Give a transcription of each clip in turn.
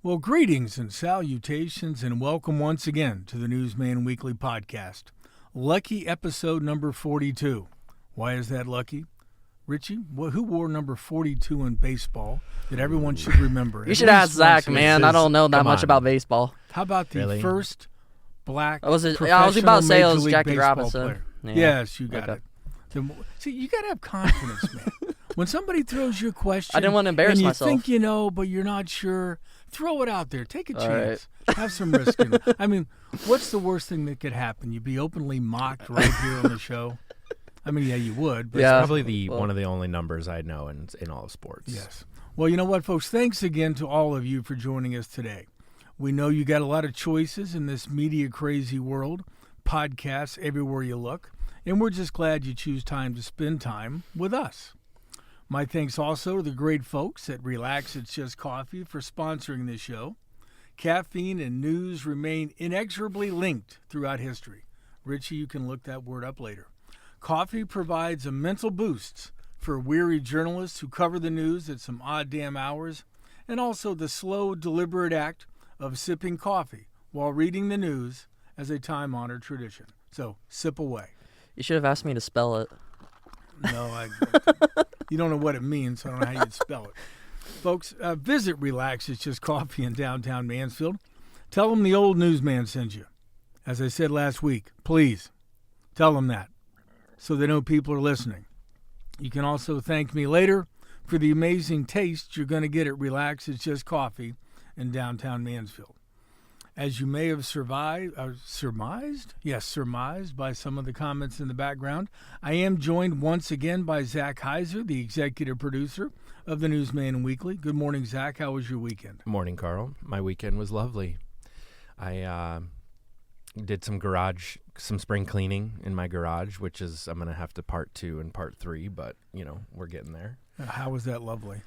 Well, greetings and salutations, and welcome once again to the Newsman Weekly podcast. Lucky episode number 42. Why is that lucky? Richie, who wore number 42 in baseball that everyone should remember? You should ask Zach, man. I don't know that much about baseball. How about the first black I was about professional to say it Major was League Jackie Baseball Robinson. player? Yeah. Yes, you got Okay. it. See, you got to have confidence, man. When somebody throws you a question, I didn't want to embarrass and you myself. think you know, but you're not sure, throw it out there. Take a All chance. Have some risk in it. I mean, what's the worst thing that could happen? You'd be openly mocked right here on the show. I mean, yeah, you would. But Yeah. It's probably one of the only numbers I know in all of sports. Yes. Well, you know what, folks? Thanks again to all of you for joining us today. We know you got a lot of choices in this media-crazy world, podcasts everywhere you look, and we're just glad you choose time to spend time with us. My thanks also to the great folks at Relax It's Just Coffee for sponsoring this show. Caffeine and news remain inexorably linked throughout history. Richie, you can look that word up later. Coffee provides a mental boost for weary journalists who cover the news at some odd damn hours, and also the slow, deliberate act of sipping coffee while reading the news as a time-honored tradition. So, sip away. You should have asked me to spell it. No, you don't know what it means, so I don't know how you'd spell it. Folks, visit Relax It's Just Coffee in downtown Mansfield. Tell them the old newsman sent you. As I said last week, please tell them that so they know people are listening. You can also thank me later for the amazing taste you're going to get at Relax It's Just Coffee in downtown Mansfield. As you may have surmised by some of the comments in the background, I am joined once again by Zach Heiser, the executive producer of the Newsman Weekly. Good morning, Zach. How was your weekend? Morning, Carl. My weekend was lovely. I did some spring cleaning in my garage, which is I'm going to have to part 2 and part 3, but, we're getting there. How was that lovely?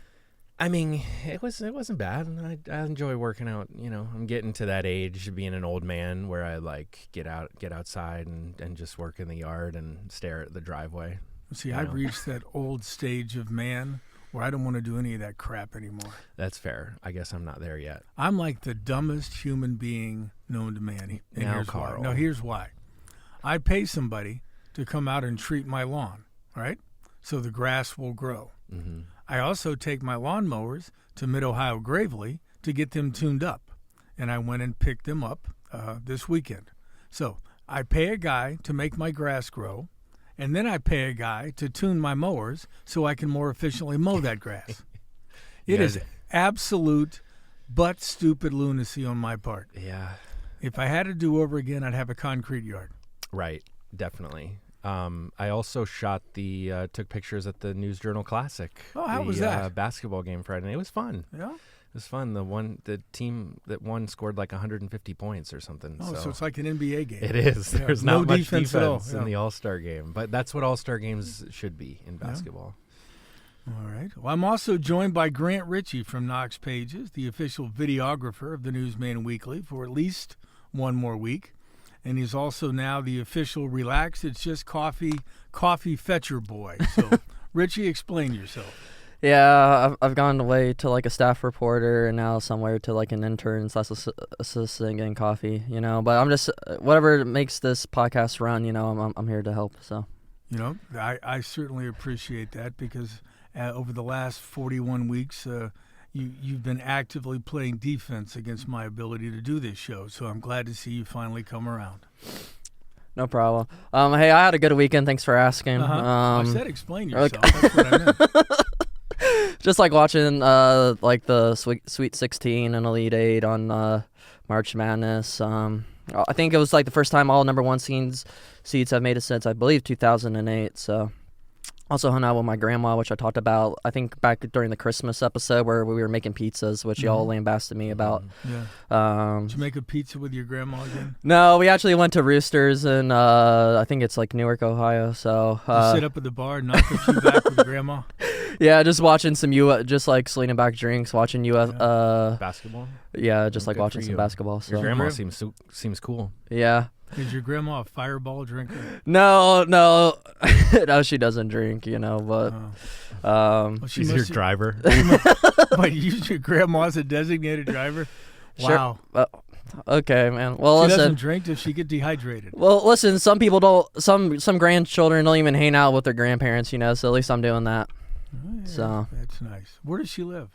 I mean, it wasn't bad. I enjoy working out. I'm getting to that age, being an old man, where I get outside and just work in the yard and stare at the driveway. See, I've reached that old stage of man where I don't want to do any of that crap anymore. That's fair. I guess I'm not there yet. I'm like the dumbest human being known to man. And Now, here's Carl. why. No, here's why. I pay somebody to come out and treat my lawn, right? So the grass will grow. Mm-hmm. I also take my lawnmowers to Mid-Ohio Gravely to get them tuned up, and I went and picked them up this weekend. So I pay a guy to make my grass grow, and then I pay a guy to tune my mowers so I can more efficiently mow that grass. It is absolute but stupid lunacy on my part. Yeah. If I had to do over again, I'd have a concrete yard. Right. Definitely. I also took pictures at the News Journal Classic. Oh, how was that? Basketball game Friday night. It was fun. Yeah? It was fun. The team that won scored like 150 points or something. Oh, so it's like an NBA game. It is. Yeah, There's no not much defense at all. in the All-Star game, but that's what All-Star games should be in basketball. All right. Well, I'm also joined by Grant Ritchie from Knox Pages, the official videographer of the Newsman Weekly for at least one more week. And he's also now the official Relax It's Just Coffee fetcher boy. So, Richie, explain yourself. Yeah, I've gone away to like a staff reporter and now somewhere to like an intern / assistant getting coffee, But I'm just, whatever makes this podcast run, I'm here to help, so. I certainly appreciate that because over the last 41 weeks, you've been actively playing defense against my ability to do this show, so I'm glad to see you finally come around. No problem. Hey, I had a good weekend. Thanks for asking. I said explain yourself. That's what I meant. Just like watching like the Sweet 16 and Elite 8 on March Madness. I think it was like the first time all number 1 seeds have made it since, I believe, 2008. So. Also hung out with my grandma, which I talked about, I think, back during the Christmas episode where we were making pizzas, which y'all lambasted me about. Yeah. Did you make a pizza with your grandma again? No, we actually went to Roosters, and I think it's like Newark, Ohio. So you sit up at the bar and knock a few back with grandma? Yeah, just watching some just like slinging back drinks, watching basketball. Yeah, just like Good watching for some you. basketball. So. Your grandma seems cool. Yeah. Is your grandma a Fireball drinker? No, no, she doesn't drink, but Well, She's your driver. But you use your grandma as a designated driver? Sure. Wow. Okay, man. Well, She listen. doesn't drink. Does she get dehydrated? Well, listen. Some people don't. Some grandchildren don't even hang out with their grandparents, so at least I'm doing that. Oh, yeah, So that's nice. Where does she live?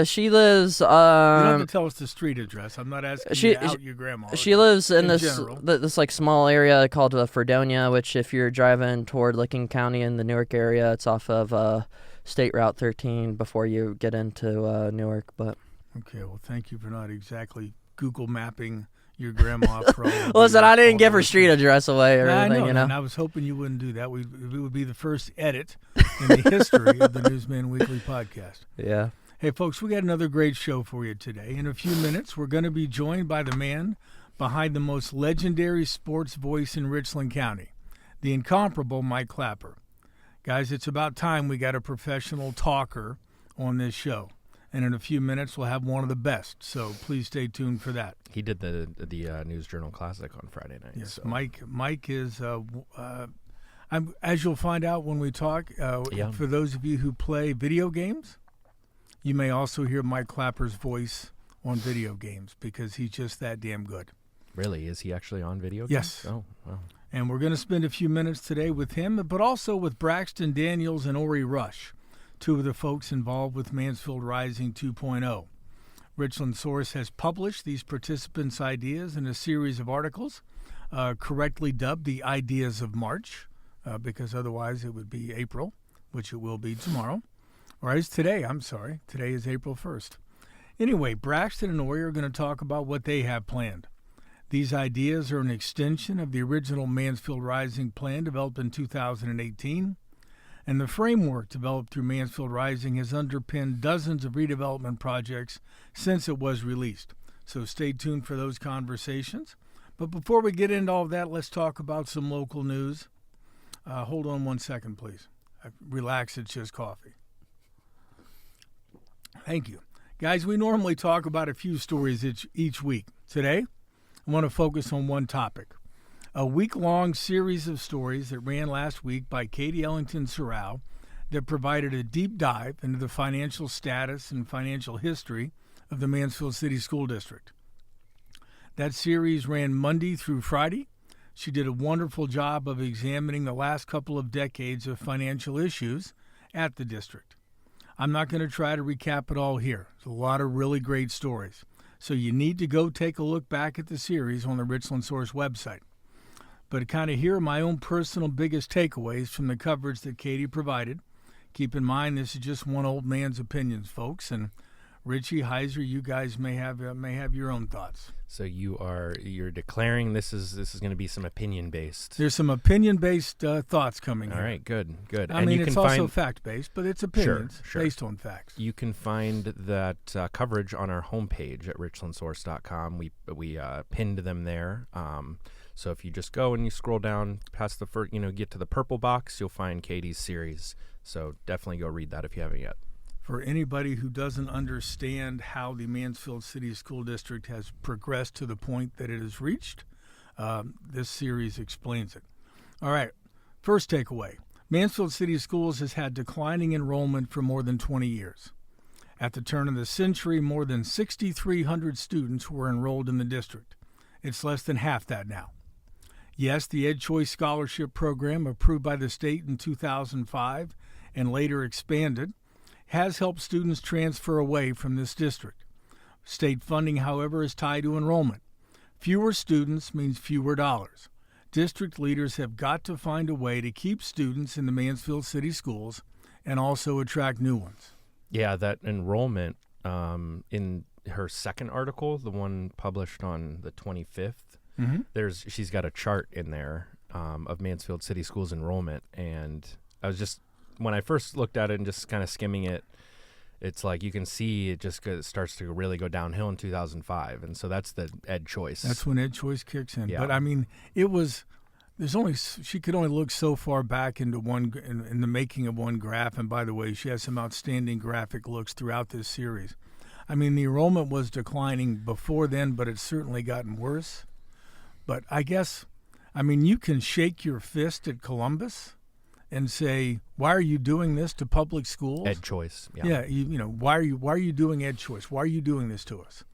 She lives. You don't have to tell us the street address. I'm not asking you to out your grandma. She lives in this general. this like small area called Fredonia, which if you're driving toward Licking County in the Newark area, it's off of State Route 13 before you get into Newark. But Okay, well, thank you for not exactly Google mapping your grandma. For all listen, I didn't give her street address away or I anything, know, and I was hoping you wouldn't do that. It would be the first edit in the history of the Newsman Weekly podcast. Yeah. Hey, folks, we got another great show for you today. In a few minutes, we're going to be joined by the man behind the most legendary sports voice in Richland County, the incomparable Mike Clapper. Guys, it's about time we got a professional talker on this show. And in a few minutes, we'll have one of the best. So please stay tuned for that. He did the News Journal Classic on Friday night. Yes, so. Mike is, as you'll find out when we talk, for those of you who play video games, you may also hear Mike Clapper's voice on video games because he's just that damn good. Really? Is he actually on video games? Yes. Oh, wow. And we're going to spend a few minutes today with him, but also with Braxton Daniels and Orie Rush, two of the folks involved with Mansfield Rising 2.0. Richland Source has published these participants' ideas in a series of articles, correctly dubbed the Ideas of March, because otherwise it would be April, which it will be tomorrow. Or it's today, I'm sorry. Today is April 1st. Anyway, Braxton and Orie are going to talk about what they have planned. These ideas are an extension of the original Mansfield Rising plan developed in 2018, and the framework developed through Mansfield Rising has underpinned dozens of redevelopment projects since it was released. So stay tuned for those conversations. But before we get into all of that, let's talk about some local news. Hold on one second, please. Relax, it's just coffee. Thank you. Guys, we normally talk about a few stories each week. Today, I want to focus on one topic. A week-long series of stories that ran last week by Katie Ellington Serrao that provided a deep dive into the financial status and financial history of the Mansfield City School District. That series ran Monday through Friday. She did a wonderful job of examining the last couple of decades of financial issues at the district. I'm not going to try to recap it all here. There's a lot of really great stories. So you need to go take a look back at the series on the Richland Source website. But kind of here are my own personal biggest takeaways from the coverage that Katie provided. Keep in mind, this is just one old man's opinions, folks. And Richie, Heiser, you guys may have your own thoughts. So you're declaring this is going to be some opinion based. There's some opinion based thoughts coming. All here. right, good. I mean, it's also fact based, but it's opinions Sure. based on facts. You can find that coverage on our homepage at richlandsource.com. We pinned them there. So if you just go and you scroll down past the first, get to the purple box, you'll find Katie's series. So definitely go read that if you haven't yet. For anybody who doesn't understand how the Mansfield City School District has progressed to the point that it has reached, this series explains it. All right, first takeaway. Mansfield City Schools has had declining enrollment for more than 20 years. At the turn of the century, more than 6,300 students were enrolled in the district. It's less than half that now. Yes, the Ed Choice Scholarship Program, approved by the state in 2005 and later expanded, has helped students transfer away from this district. State funding, however, is tied to enrollment. Fewer students means fewer dollars. District leaders have got to find a way to keep students in the Mansfield City Schools and also attract new ones. Yeah, that enrollment in her second article, the one published on the 25th, she's got a chart in there of Mansfield City Schools enrollment, and I was just, when I first looked at it and just kind of skimming it, it's like you can see it just starts to really go downhill in 2005, and so that's the Ed Choice. That's when Ed Choice kicks in. Yeah. But I mean, she could only look so far back into in the making of one graph. And by the way, she has some outstanding graphic looks throughout this series. I mean, the enrollment was declining before then, but it's certainly gotten worse. But I guess, I mean, you can shake your fist at Columbus and say, why are you doing this to public schools? Ed choice. Yeah, you know, why are you doing ed choice? Why are you doing this to us?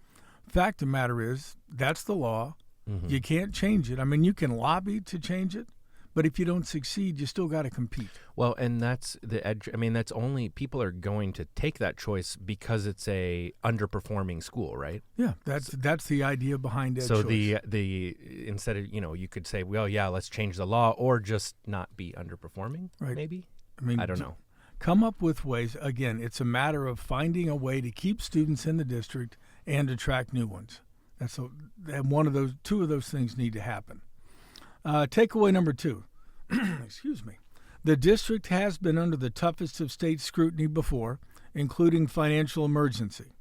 Fact of the matter is, that's the law. Mm-hmm. You can't change it. I mean, you can lobby to change it, but if you don't succeed, you still got to compete. Well, and that's the edge. I mean, that's only people are going to take that choice because it's a underperforming school, right? Yeah, that's the idea behind ed so choice. the instead of you could say, well, yeah, let's change the law or just not be underperforming. Right. Maybe. I mean, I don't know. Come up with ways. Again, it's a matter of finding a way to keep students in the district and attract new ones. And two of those things need to happen. Takeaway number 2. Excuse me. The district has been under the toughest of state scrutiny before, including financial emergency.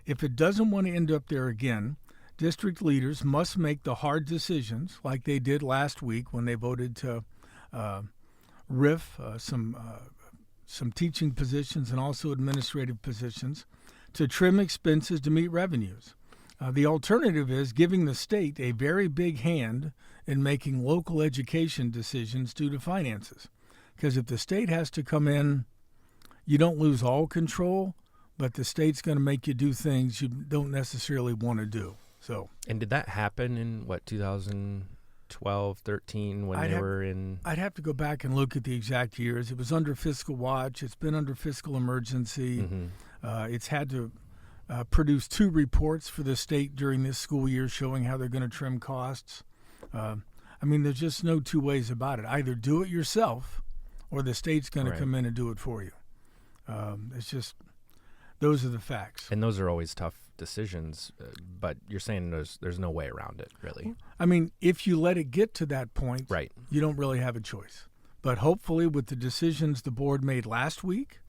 If it doesn't want to end up there again, district leaders must make the hard decisions like they did last week when they voted to RIF some teaching positions and also administrative positions to trim expenses to meet revenues. The alternative is giving the state a very big hand in making local education decisions due to finances. Because if the state has to come in, you don't lose all control, but the state's going to make you do things you don't necessarily want to do. So. And did that happen in 2012, 13 when they were in? I'd have to go back and look at the exact years. It was under fiscal watch. It's been under fiscal emergency. Mm-hmm. It's had to produce 2 reports for the state during this school year showing how they're going to trim costs. I mean, there's just no two ways about it. Either do it yourself or the state's going to come in and do it for you. It's just, those are the facts. And those are always tough decisions, but you're saying there's no way around it, really. I mean, if you let it get to that point, right, you don't really have a choice. But hopefully with the decisions the board made last week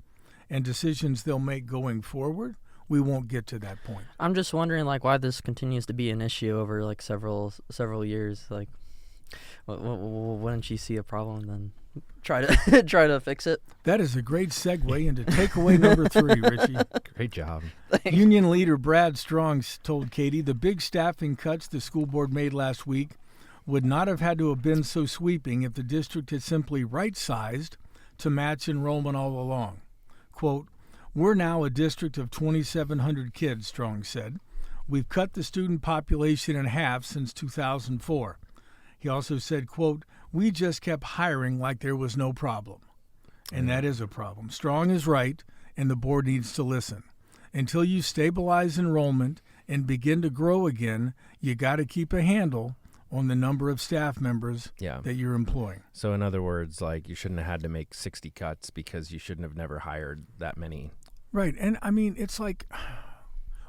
and decisions they'll make going forward, we won't get to that point. I'm just wondering, like, why this continues to be an issue over like several years. Like, wouldn't you see a problem, then try to fix it? That is a great segue into takeaway number 3, Richie. Great job. Union leader Brad Strong told Katie the big staffing cuts the school board made last week would not have had to have been so sweeping if the district had simply right-sized to match enrollment all along. Quote, "We're now a district of 2,700 kids," Strong said. "We've cut the student population in half since 2004. He also said, quote, "We just kept hiring like there was no problem." And that is a problem. Strong is right, and the board needs to listen. Until you stabilize enrollment and begin to grow again, you got to keep a handle on the number of staff members that you're employing. So in other words, like, you shouldn't have had to make 60 cuts because you shouldn't have never hired that many. Right. And I mean, it's like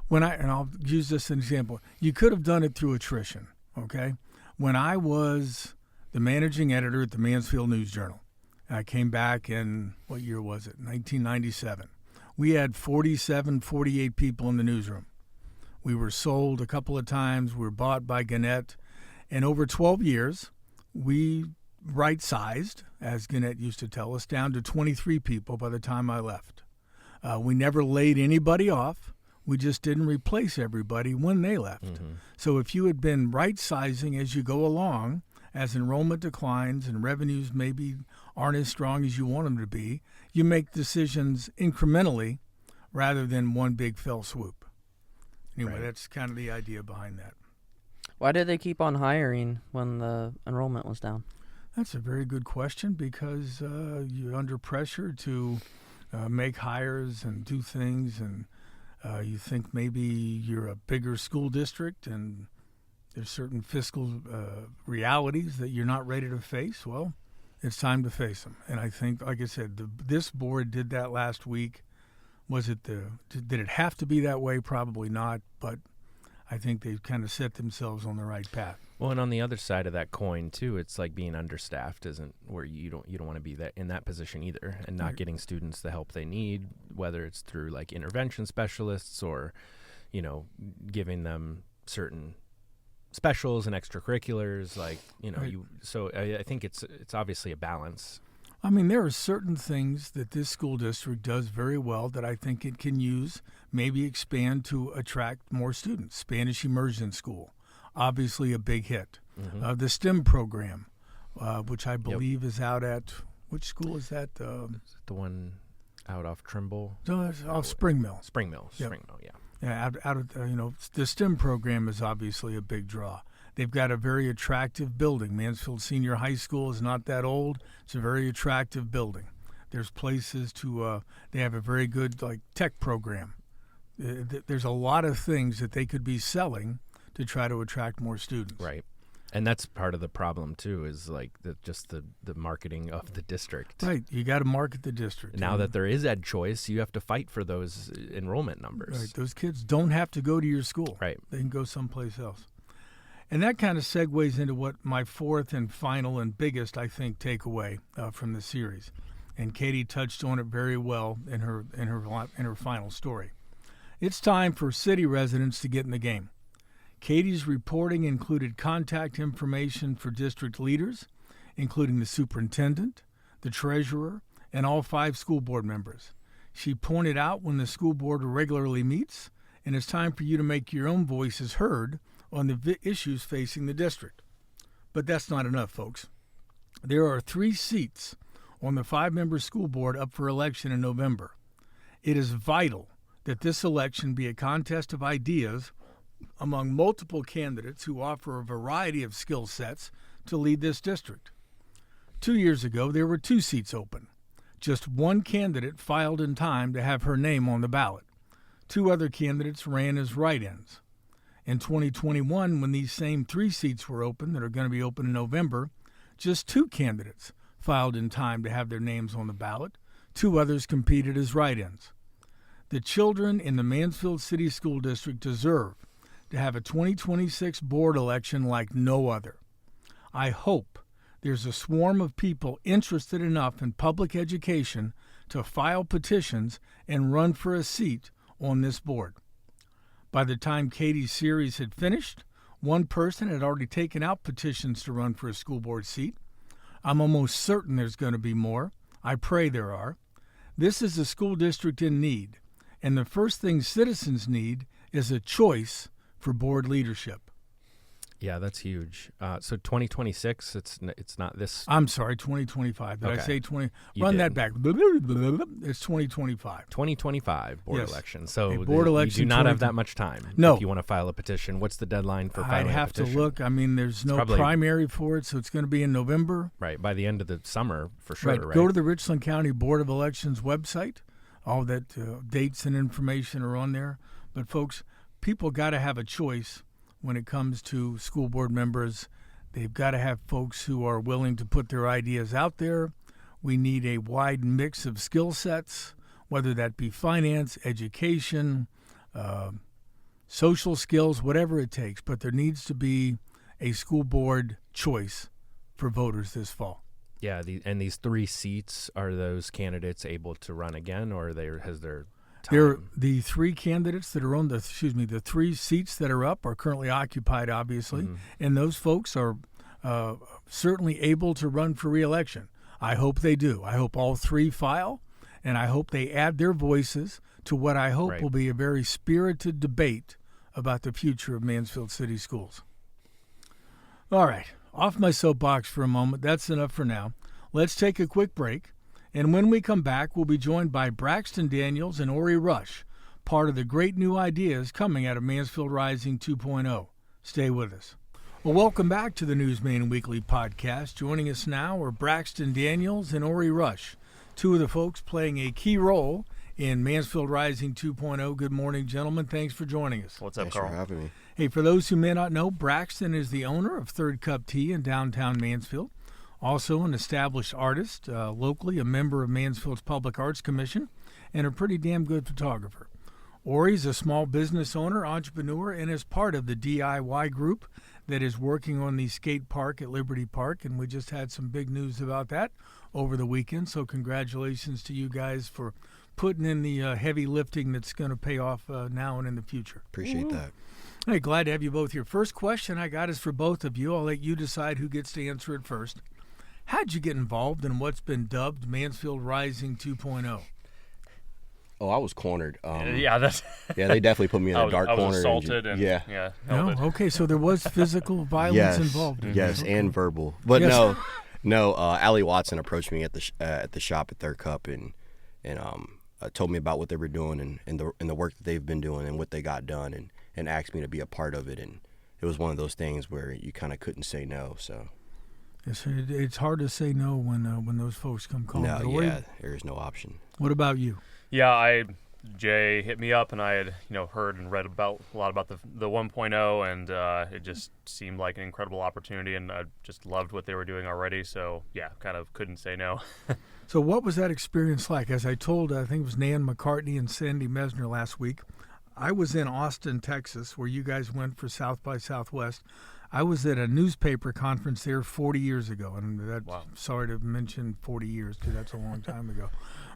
and I'll use this as an example. You could have done it through attrition, okay? When I was the managing editor at the Mansfield News Journal, I came back in, what year was it? 1997. We had 47, 48 people in the newsroom. We were sold a couple of times. We were bought by Gannett. And over 12 years, we right-sized, as Gannett used to tell us, down to 23 people by the time I left. We never laid anybody off. We just didn't replace everybody when they left. Mm-hmm. So if you had been right-sizing as you go along, as enrollment declines and revenues maybe aren't as strong as you want them to be, you make decisions incrementally rather than one big fell swoop. Anyway, That's kind of the idea behind that. Why did they keep on hiring when the enrollment was down? That's a very good question, because you're under pressure to make hires and do things, and you think maybe you're a bigger school district and there's certain fiscal realities that you're not ready to face. Well, it's time to face them. And I think, like I said, this board did that last week. Did it have to be that way? Probably not, but I think they've kind of set themselves on the right path. Well, and on the other side of that coin too, it's like being understaffed isn't where you don't want to be in that position either, and not getting students the help they need, whether it's through like intervention specialists or, giving them certain specials and extracurriculars, Right. So I think it's obviously a balance. I mean, there are certain things that this school district does very well that I think it can use, maybe expand to attract more students. Spanish immersion school, obviously a big hit. The STEM program, which I believe is out at, which school is that? Is it the one out off Trimble? No, it's off Spring Mill. Spring Mill, Yep. yeah. Yeah, out of the STEM program is obviously a big draw. They've got a very attractive building. Mansfield Senior High School is not that old. It's a very attractive building. There's places to. They have a very good tech program. There's a lot of things that they could be selling to try to attract more students. Right. And that's part of the problem too, is just the marketing of the district. Right. You got to market the district. Now that there is ed choice, you have to fight for those enrollment numbers. Right. Those kids don't have to go to your school. Right. They can go someplace else. And that kind of segues into what my fourth and final and biggest, I think, takeaway from the series. And Katie touched on it very well in her final story. It's time for city residents to get in the game. Katie's reporting included contact information for district leaders, including the superintendent, the treasurer, and all 5 school board members. She pointed out when the school board regularly meets, and it's time for you to make your own voices heard on the issues facing the district. But that's not enough, folks. There are 3 seats on the 5-member school board up for election in November. It is vital that this election be a contest of ideas among multiple candidates who offer a variety of skill sets to lead this district. 2 years ago, there were 2 seats open. Just one candidate filed in time to have her name on the ballot. 2 other candidates ran as write-ins. In 2021, when these same 3 seats were open that are going to be open in November, just 2 candidates filed in time to have their names on the ballot. 2 others competed as write-ins. The children in the Mansfield City School District deserve to have a 2026 board election like no other. I hope there's a swarm of people interested enough in public education to file petitions and run for a seat on this board. By the time Katie's series had finished, one person had already taken out petitions to run for a school board seat. I'm almost certain there's going to be more. I pray there are. This is a school district in need, and the first thing citizens need is a choice for board leadership. Yeah, that's huge. So 2026, it's not this. I'm sorry, 2025. Did I Okay. say 20? You Run did. that back. It's 2025. 2025 board Yes. election. So A board election you do not have 20 that much time. No. If you want to file a petition, what's the deadline for I'd filing a have to petition? look. I mean, there's no probably- primary for it, so it's going to be in November. Right, by the end of the summer, for sure, right? Go to the Richland County Board of Elections website. All that dates and information are on there. But, folks, people got to have a choice when it comes to school board members. They've got to have folks who are willing to put their ideas out there. We need a wide mix of skill sets, whether that be finance, education, social skills, whatever it takes. But there needs to be a school board choice for voters this fall. Yeah, and these 3 seats, are those candidates able to run again, or has their time? The 3 candidates that are on the 3 seats that are up are currently occupied, obviously, and those folks are certainly able to run for re-election. I hope they do. I hope all 3 file, and I hope they add their voices to what I hope Right. will be a very spirited debate about the future of Mansfield City Schools. All right, off my soapbox for a moment. That's enough for now. Let's take a quick break. And when we come back, we'll be joined by Braxton Daniels and Orie Rush, part of the great new ideas coming out of Mansfield Rising 2.0. Stay with us. Well, welcome back to the Newsman Weekly podcast. Joining us now are Braxton Daniels and Orie Rush, 2 of the folks playing a key role in Mansfield Rising 2.0. Good morning, gentlemen. Thanks for joining us. What's up, Thanks Carl? for having me. Hey, for those who may not know, Braxton is the owner of Third Cup Tea in downtown Mansfield. Also an established artist, locally a member of Mansfield's Public Arts Commission, and a pretty damn good photographer. Orie's a small business owner, entrepreneur, and is part of the DIY group that is working on the skate park at Liberty Park, and we just had some big news about that over the weekend, so congratulations to you guys for putting in the heavy lifting that's going to pay off now and in the future. Appreciate that. Hey, glad to have you both here. First question I got is for both of you. I'll let you decide who gets to answer it first. How'd you get involved in what's been dubbed Mansfield Rising 2.0? Oh, I was cornered. Yeah, that's. Yeah, they definitely put me in a dark I was corner. assaulted yeah. held No, it. okay, so there was physical violence Yes, involved. yes, Okay. and verbal. But Yes. no. Allie Watson approached me at the shop at Third Cup and told me about what they were doing and the work that they've been doing and what they got done and asked me to be a part of it. And it was one of those things where you kind of couldn't say no. So It's hard to say no when those folks come calling. no, But Orie, yeah, there is no option. what about you? Yeah, Jay hit me up, and I had heard and read a lot about the 1.0, and it just seemed like an incredible opportunity, and I just loved what they were doing already. So yeah, kind of couldn't say no. So what was that experience like? As I told, I think it was Nan McCartney and Sandy Mesner last week, I was in Austin, Texas, where you guys went for South by Southwest. I was at a newspaper conference there 40 years ago, and Wow. sorry to mention 40 years because that's a long time ago.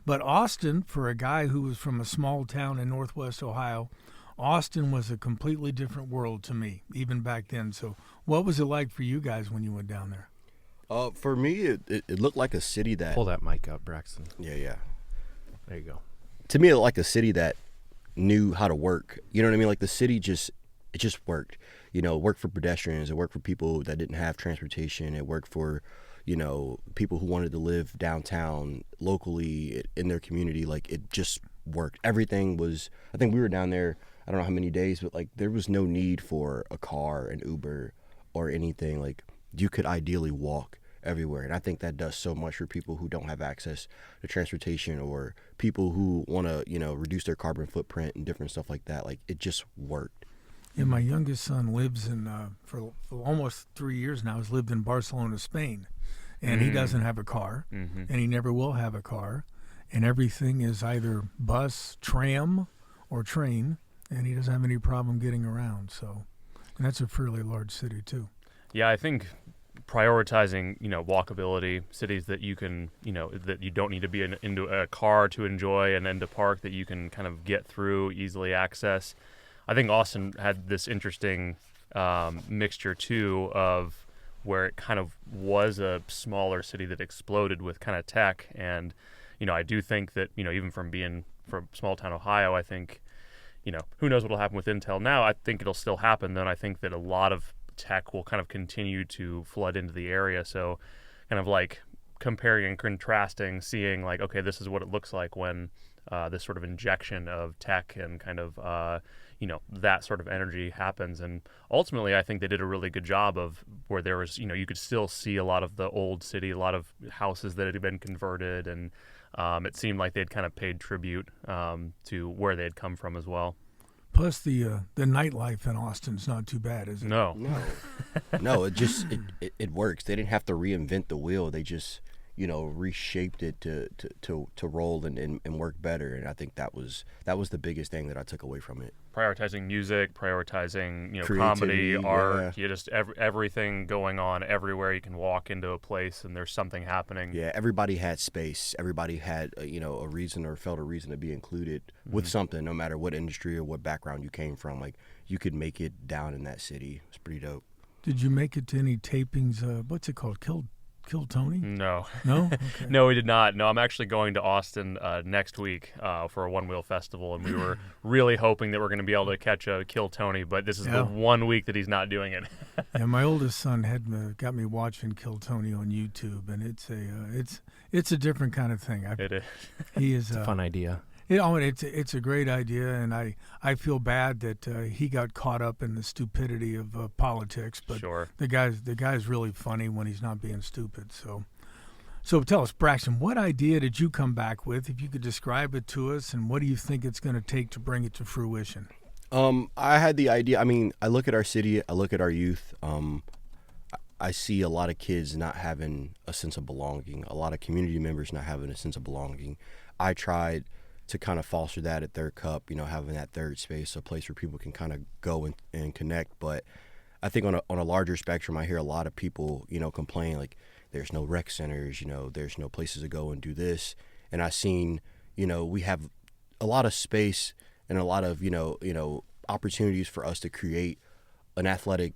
But Austin, for a guy who was from a small town in Northwest Ohio, Austin was a completely different world to me, even back then. So what was it like for you guys when you went down there? For me, it looked like a city that. Pull that mic up, Braxton. Yeah. There you go. To me, it looked like a city that knew how to work. You know what I mean? Like the city just worked. It worked for pedestrians. It worked for people that didn't have transportation. It worked for, people who wanted to live downtown locally in their community. Like it just worked. Everything was. I think we were down there. I don't know how many days, but like there was no need for a car, an Uber, or anything. Like you could ideally walk everywhere. And I think that does so much for people who don't have access to transportation or people who want to, reduce their carbon footprint and different stuff like that. Like it just worked. Yeah, my youngest son lives in, for almost 3 years now, has lived in Barcelona, Spain. And he doesn't have a car, and he never will have a car. And everything is either bus, tram, or train, and he doesn't have any problem getting around. So, and that's a fairly large city, too. Yeah, I think prioritizing, walkability, cities that you can, that you don't need to be into a car to enjoy and then to park that you can kind of get through, easily access. I think Austin had this interesting mixture, too, of where it kind of was a smaller city that exploded with kind of tech. And, I do think that, even from being from small town Ohio, I think, who knows what will happen with Intel now. I think it'll still happen. Then I think that a lot of tech will kind of continue to flood into the area. So kind of like comparing and contrasting, seeing like, okay, this is what it looks like when this sort of injection of tech and kind of, that sort of energy happens. And ultimately, I think they did a really good job of where there was, you could still see a lot of the old city, a lot of houses that had been converted. And it seemed like they'd kind of paid tribute to where they had come from as well. Plus, the nightlife in Austin's not too bad, is it? No. No, it works. They didn't have to reinvent the wheel. They just, reshaped it to roll and work better. And I think that was the biggest thing that I took away from it. Prioritizing music, prioritizing comedy, Creativity, art, just everything going on everywhere. You can walk into a place and there's something happening. Yeah, everybody had space. Everybody had a reason or felt a reason to be included with something, no matter what industry or what background you came from. Like you could make it down in that city. It's pretty dope. Did you make it to any tapings? What's it called? Kill Tony? No. No? Okay. No, we did not. No, I'm actually going to Austin next week for a One Wheel Festival, and we were really hoping that we're going to be able to catch a Kill Tony, but this is the 1 week that he's not doing it. Yeah, my oldest son had got me watching Kill Tony on YouTube, and it's a different kind of thing. It is. He is It's a fun idea. It's a great idea, and I feel bad that he got caught up in the stupidity of politics. But Sure. the guy's really funny when he's not being stupid. So tell us, Braxton, what idea did you come back with? If you could describe it to us, and what do you think it's going to take to bring it to fruition? I had the idea. I mean, I look at our city. I look at our youth. I see a lot of kids not having a sense of belonging. A lot of community members not having a sense of belonging. I tried to kind of foster that at Third Cup, having that third space, a place where people can kind of go and connect. But I think on a larger spectrum, I hear a lot of people, complain like there's no rec centers, there's no places to go and do this. And I've seen, we have a lot of space and a lot of, opportunities for us to create an athletic,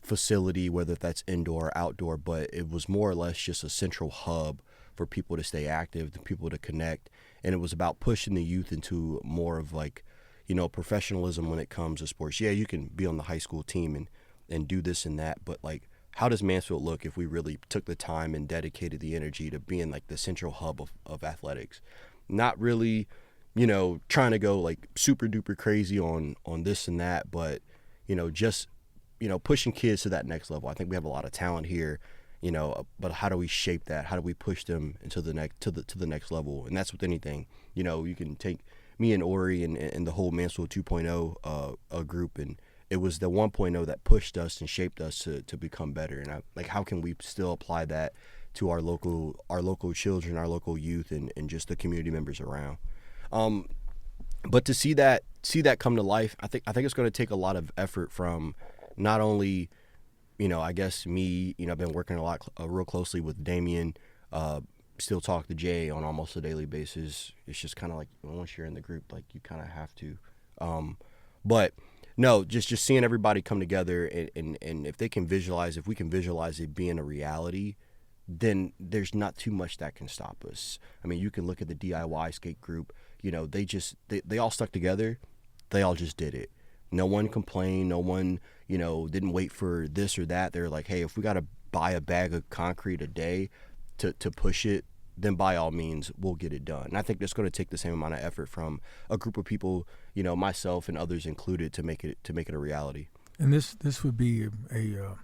facility, whether that's indoor or outdoor, but it was more or less just a central hub for people to stay active, the people to connect. And it was about pushing the youth into more of like, professionalism when it comes to sports. Yeah, you can be on the high school team and do this and that, but like, how does Mansfield look if we really took the time and dedicated the energy to being like the central hub of athletics? Not really, trying to go like super duper crazy on this and that, but, just, pushing kids to that next level. I think we have a lot of talent here, but how do we shape that? How do we push them into the next, to the next level? And that's with anything. You can take me and Orie and the whole Mansfield 2.0 group, and it was the 1.0 that pushed us and shaped us to become better. And how can we still apply that to our local children, our local youth, and just the community members around? But to see that come to life, I think it's going to take a lot of effort from not only, I guess me. I've been working a lot real closely with Damien. Still talk to Jay on almost a daily basis. It's just kind of like once you're in the group, like you kind of have to. But no, just seeing everybody come together and if we can visualize it being a reality, then there's not too much that can stop us. I mean, you can look at the DIY skate group. They all stuck together. They all just did it. No one complained. No one, didn't wait for this or that. They're like, hey, if we got to buy a bag of concrete a day to push it, then by all means, we'll get it done. And I think that's going to take the same amount of effort from a group of people, myself and others included, to make it a reality. And this would be a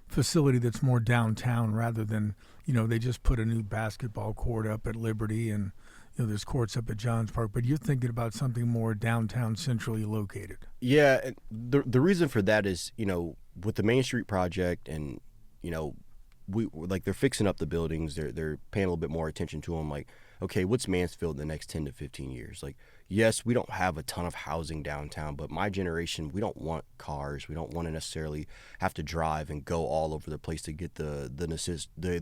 facility that's more downtown rather than, they just put a new basketball court up at Liberty and, there's courts up at Johns Park. But you're thinking about something more downtown, centrally located. Yeah, and the reason for that is, with the Main Street project and, they're fixing up the buildings. They're paying a little bit more attention to them. Like, okay, what's Mansfield in the next 10 to 15 years? Like, yes, we don't have a ton of housing downtown, but my generation, we don't want cars. We don't want to necessarily have to drive and go all over the place to get the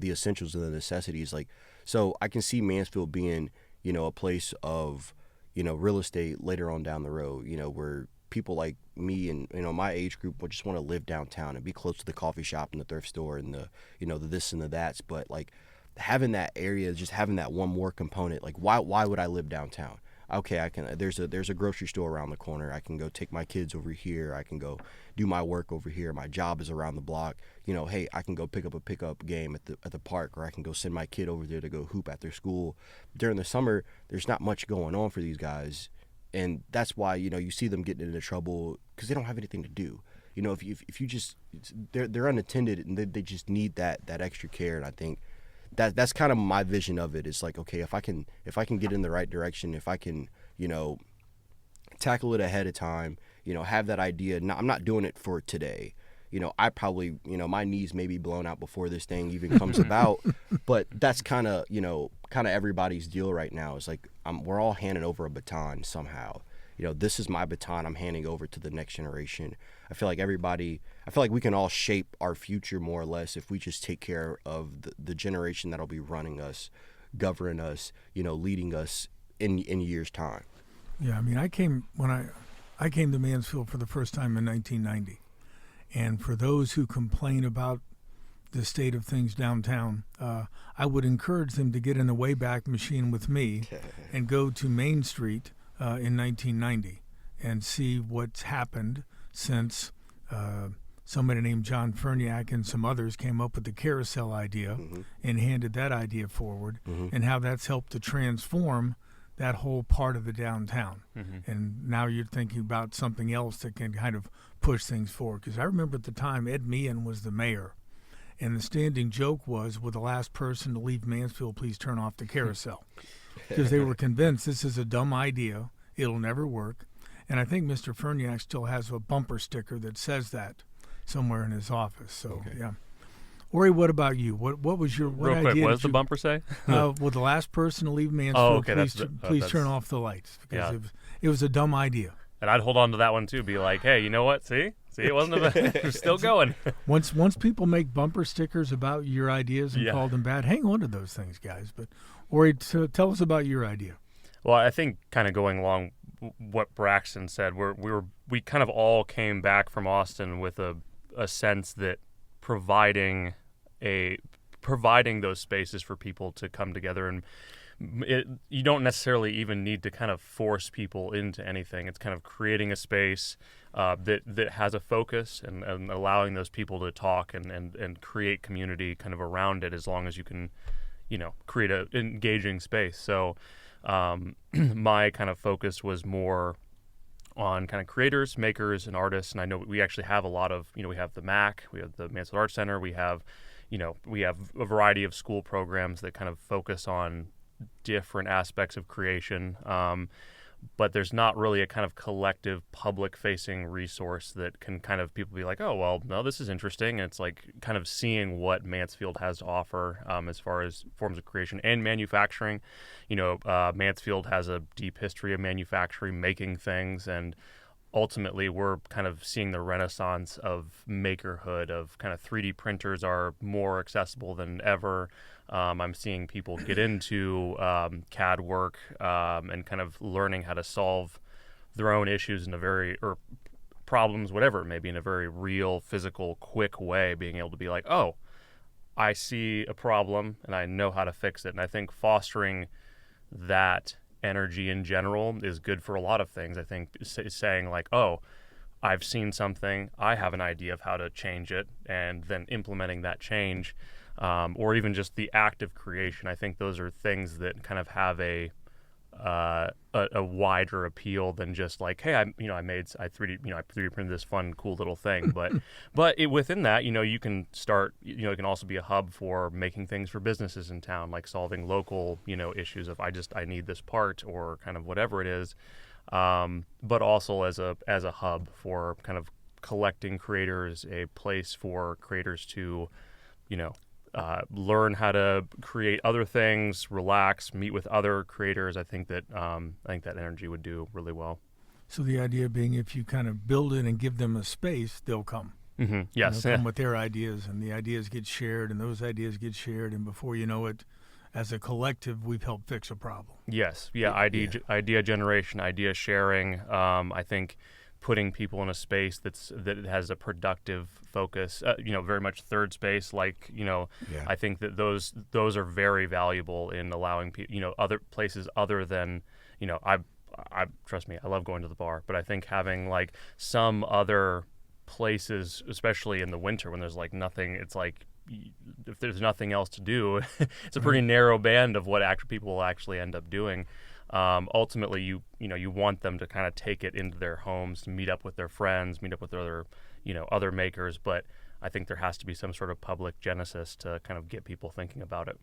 essentials and the necessities. Like, so I can see Mansfield being, a place of, real estate later on down the road, where people like me and my age group would just want to live downtown and be close to the coffee shop and the thrift store and the the this and the that's. But like having that area, just having that one more component, like why would I live downtown? Okay, I can. There's a grocery store around the corner. I can go take my kids over here. I can go do my work over here. My job is around the block. Hey, I can go pick up a pickup game at the park, or I can go send my kid over there to go hoop at their school. During the summer, there's not much going on for these guys. And that's why, you see them getting into trouble because they don't have anything to do. If you just, they're unattended and they just need that extra care. And I think that's kind of my vision of it. It's like, okay, if I can get in the right direction, if I can, tackle it ahead of time, have that idea. I'm not doing it for today. I probably, my knees may be blown out before this thing even comes about, but that's kind of everybody's deal right now. It's like we're all handing over a baton somehow. This is my baton I'm handing over to the next generation. I feel like we can all shape our future more or less if we just take care of the generation that'll be running us, governing us, leading us in years' time. Yeah, I mean, I came to Mansfield for the first time in 1990. And for those who complain about the state of things downtown, I would encourage them to get in the Wayback Machine with me and go to Main Street in 1990 and see what's happened since somebody named John Ferniak and some others came up with the carousel idea and handed that idea forward, and how that's helped to transform that whole part of the downtown. And now you're thinking about something else that can kind of push things forward. Because I remember at the time Ed Meehan was the mayor, and the standing joke was, will the last person to leave Mansfield please turn off the carousel? Because they were convinced this is a dumb idea, it'll never work. And I think Mr. Ferniak still has a bumper sticker that says that somewhere in his office. So, yeah. Orie, what about you? What was your Real idea? quick, what does the bumper say? Will the last person to leave Mansfield please that's turn off the lights? Because it was a dumb idea. And I'd hold on to that one too. Be like, hey, you know what? See, it wasn't we're still going. Once people make bumper stickers about your ideas and call them bad, hang on to those things, guys. But Orie, tell us about your idea. Well, I think kind of going along what Braxton said, we kind of all came back from Austin with a sense that providing providing those spaces for people to come together. And you don't necessarily even need to kind of force people into anything. It's kind of creating a space that has a focus and allowing those people to talk and create community kind of around it, as long as you can, create an engaging space. So my kind of focus was more on kind of creators, makers, and artists. And I know we actually have a lot of, we have the MAC, we have the Mansfield Arts Center, we have a variety of school programs that kind of focus on different aspects of creation, but there's not really a kind of collective public-facing resource that can kind of people be like, oh, well, no, this is interesting. And it's like kind of seeing what Mansfield has to offer as far as forms of creation and manufacturing. Mansfield has a deep history of manufacturing, making things, and ultimately we're kind of seeing the renaissance of makerhood, of kind of 3D printers are more accessible than ever. I'm seeing people get into CAD work and kind of learning how to solve their own issues or problems, whatever it may be, in a very real, physical, quick way, being able to be like, oh, I see a problem and I know how to fix it. And I think fostering that energy in general is good for a lot of things. I think saying like, oh, I've seen something, I have an idea of how to change it, and then implementing that change, or even just the act of creation. I think those are things that kind of have a wider appeal than just like, hey, I 3D printed this fun, cool little thing. But within that, you can start, it can also be a hub for making things for businesses in town, like solving local, issues of I need this part or kind of whatever it is. But also as a hub for kind of collecting creators, a place for creators to, learn how to create other things, relax, meet with other creators. I think that energy would do really well. So the idea being, if you kind of build it and give them a space, they'll come. Mm-hmm. Yes, They'll come with their ideas, and the ideas get shared, and those ideas get shared, and before you know it, as a collective, we've helped fix a problem. Yes, idea generation, idea sharing. I think putting people in a space that has a productive focus, very much third space, I think that those are very valuable in allowing people, other places other than, I trust me, I love going to the bar, but I think having like some other places, especially in the winter when there's like nothing, it's like, if there's nothing else to do, it's a pretty narrow band of what people will actually end up doing. Ultimately, you want them to kind of take it into their homes, to meet up with their friends, meet up with other makers. But I think there has to be some sort of public genesis to kind of get people thinking about it.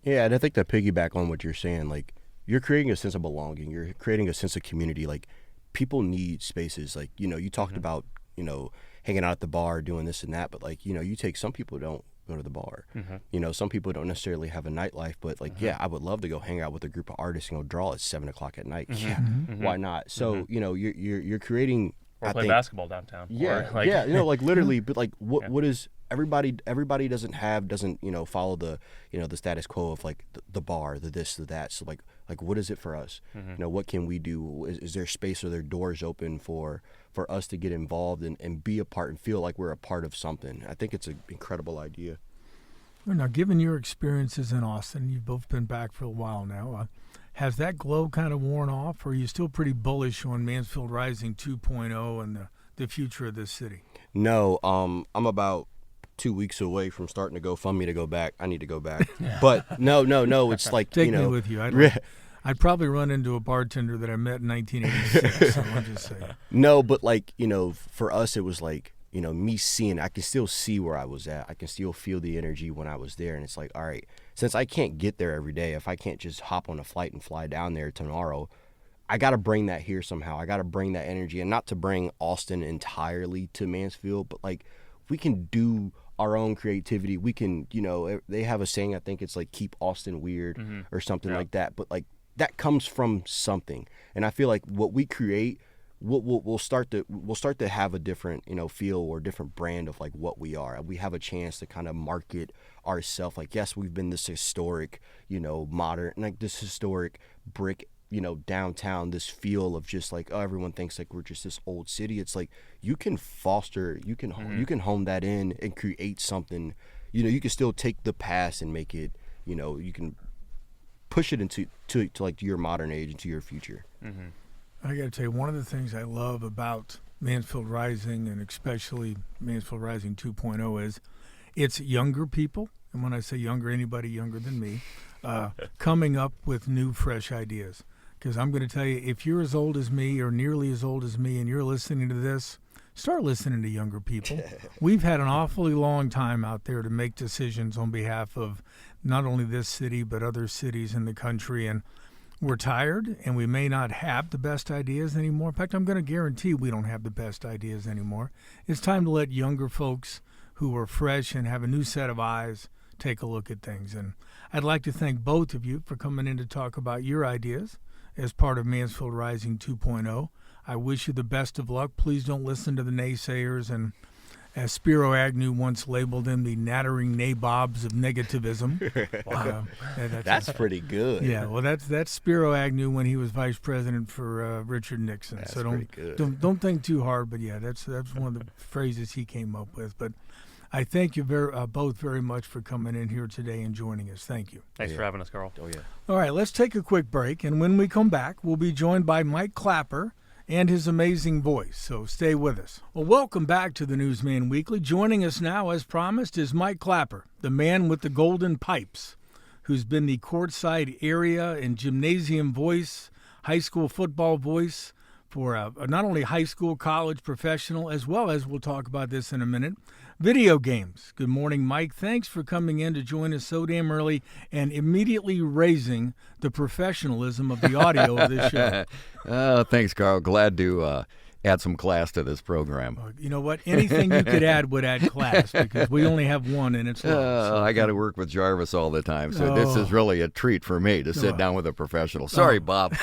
Yeah, and I think to piggyback on what you're saying, like, you're creating a sense of belonging. You're creating a sense of community. Like, people need spaces. Like, you talked about, hanging out at the bar, doing this and that. But, like, you take some people don't go to the bar. Mm-hmm. Some people don't necessarily have a nightlife, but like, yeah, I would love to go hang out with a group of artists and go draw at 7:00 at night. Mm-hmm. Yeah, mm-hmm. Why not? So you're creating. Or play basketball downtown. Yeah, like literally. But like, what is everybody doesn't follow the the status quo of like the bar, the this, the that. So like what is it for us? Mm-hmm. What can we do? Is there space? Are there doors open for us to get involved and be a part and feel like we're a part of something? I think it's an incredible idea. Well, now, given your experiences in Austin, you've both been back for a while now. Has that glow kind of worn off, or are you still pretty bullish on Mansfield Rising 2.0 and the future of this city? No, I'm about 2 weeks away from starting to GoFundMe to go back. I need to go back. But no, it's like, Take me with you. I'd probably run into a bartender that I met in 1986. So I'll just say. No, but like, for us, it was like, me seeing, I can still see where I was at. I can still feel the energy when I was there. And it's like, all right, since I can't get there every day, if I can't just hop on a flight and fly down there tomorrow, I got to bring that here somehow. I got to bring that energy, and not to bring Austin entirely to Mansfield, but like, we can do our own creativity. We can, they have a saying, I think it's like, keep Austin weird or something like that. But like, that comes from something. And I feel like what we create, we'll start to have a different feel or different brand of like what we are. We have a chance to kind of market ourselves. Like, yes, we've been this historic modern, like this historic brick downtown, this feel of just like, oh, everyone thinks like we're just this old city. It's like you can home that in and create something you can still take the past and make it, you can push it into to like your modern age, into your future. Mm-hmm. I got to tell you, one of the things I love about Mansfield Rising, and especially Mansfield Rising 2.0, is it's younger people, and when I say younger, anybody younger than me, coming up with new, fresh ideas. Because I'm going to tell you, if you're as old as me or nearly as old as me and you're listening to this, start listening to younger people. We've had an awfully long time out there to make decisions on behalf of not only this city but other cities in the country, and we're tired, and we may not have the best ideas anymore. In fact, I'm going to guarantee we don't have the best ideas anymore. It's time to let younger folks who are fresh and have a new set of eyes take a look at things. And I'd like to thank both of you for coming in to talk about your ideas as part of Mansfield Rising 2.0. I wish you the best of luck. Please don't listen to the naysayers, and as Spiro Agnew once labeled them, the nattering nabobs of negativism. That's pretty good. Yeah, well, that's Spiro Agnew when he was vice president for Richard Nixon. That's so pretty good. don't think too hard, but yeah, that's one of the phrases he came up with. But I thank you both very much for coming in here today and joining us. Thank you. Thanks for having us, Carl. Oh yeah. All right, let's take a quick break, and when we come back, we'll be joined by Mike Clapper and his amazing voice, so stay with us. Well, welcome back to the Newsman Weekly. Joining us now, as promised, is Mike Clapper, the man with the golden pipes, who's been the courtside area and gymnasium voice, high school football voice for not only high school, college, professional, as well as, we'll talk about this in a minute, video games. Good morning, Mike. Thanks for coming in to join us so damn early and immediately raising the professionalism of the audio of this show. Thanks, Carl. Glad to add some class to this program. You know what? Anything you could add would add class, because we only have one and it's long. So. I got to work with Jarvis all the time, so this is really a treat for me to sit down with a professional. Sorry, Bob.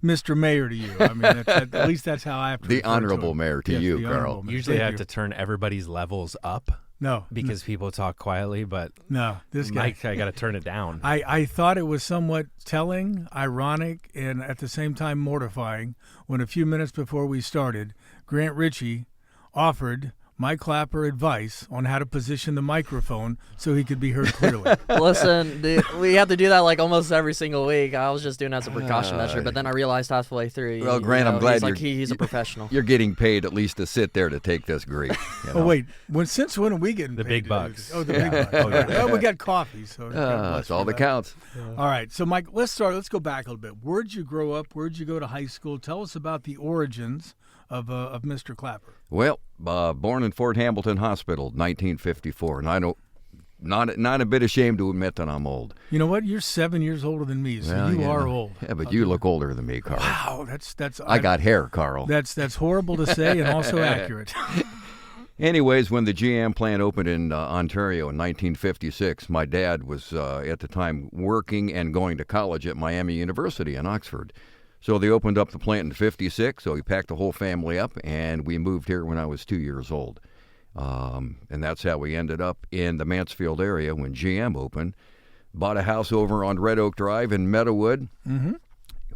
Mr. Mayor to you. I mean, at least that's how I have to The refer honorable to him. mayor to Yes, you, the Carl. honorable mayor. Usually I Thank have you. to turn everybody's levels up No, because people talk quietly, but no, this guy. Mike, I got to turn it down. I thought it was somewhat telling, ironic, and at the same time mortifying when a few minutes before we started, Grant Ritchie offered Mike Clapper advice on how to position the microphone so he could be heard clearly. Listen, we have to do that like almost every single week. I was just doing that as a precaution measure, but then I realized halfway through. Well, Grant, I'm glad he's a professional. You're getting paid at least to sit there to take this grief. You know? Oh, wait. Since when are we getting The paid big to do bucks. this? Oh, the big bucks. Oh, yeah. Well, we got coffee, so God bless That's all for that counts. All right. So, Mike, let's go back a little bit. Where'd you grow up? Where'd you go to high school? Tell us about the origins of Mr. Clapper. Well, born in Fort Hamilton Hospital, 1954, and I don't, not a bit ashamed to admit that I'm old. You know what? You're 7 years older than me, so Well, you yeah. are old. Yeah, but you look older than me, Carl. Wow, that's. I got hair, Carl. That's horrible to say and also accurate. Anyways, when the GM plant opened in Ontario in 1956, my dad was at the time working and going to college at Miami University in Oxford. So they opened up the plant in 56, so he packed the whole family up, and we moved here when I was 2 years old. And that's how we ended up in the Mansfield area when GM opened. Bought a house over on Red Oak Drive in Meadowood. Mm-hmm.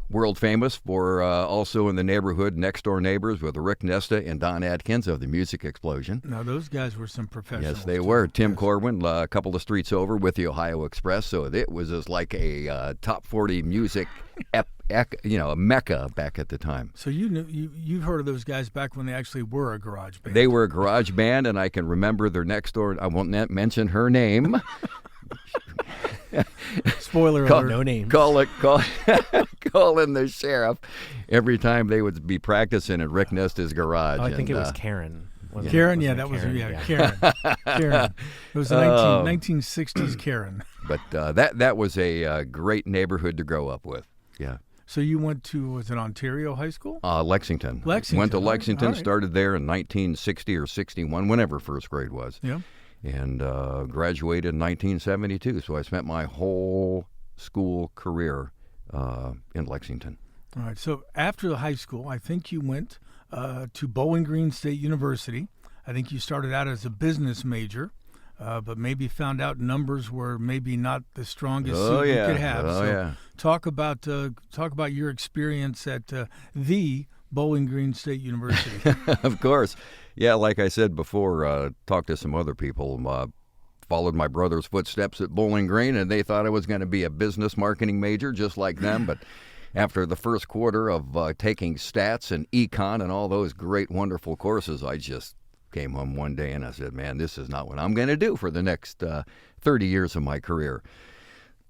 World famous for also in the neighborhood, next-door neighbors with Rick Nesta and Don Adkins of the Music Explosion. Now, those guys were some professionals. Yes, they were. Tim Corwin, a couple of streets over with the Ohio Express. So it was just like a top 40 music, a mecca back at the time. So you've heard of those guys back when they actually were a garage band. They were a garage band, and I can remember their next door. I won't mention her name. Spoiler alert. No names. Call in the sheriff every time they would be practicing at Rick Nesta's garage. Oh, I think it and, was Karen. Karen, Wasn't it that was Karen? Karen. Karen. It was the 1960s Karen. But that was a great neighborhood to grow up with. Yeah. So you went to, was it Ontario High School? Lexington. Lexington. Went to Lexington, All right. started there in 1960 or 61, whenever first grade was. Yeah. And graduated in 1972. So I spent my whole school career in Lexington. All right. So after the high school, I think you went to Bowling Green State University. I think you started out as a business major, but maybe found out numbers were maybe not the strongest suit you could have. Talk about your experience at the Bowling Green State University. Of course. Yeah, like I said before, talked to some other people. followed my brother's footsteps at Bowling Green, and they thought I was going to be a business marketing major just like them. But after the first quarter of taking stats and econ and all those great, wonderful courses, I just came home one day and I said, man, this is not what I'm going to do for the next 30 years of my career.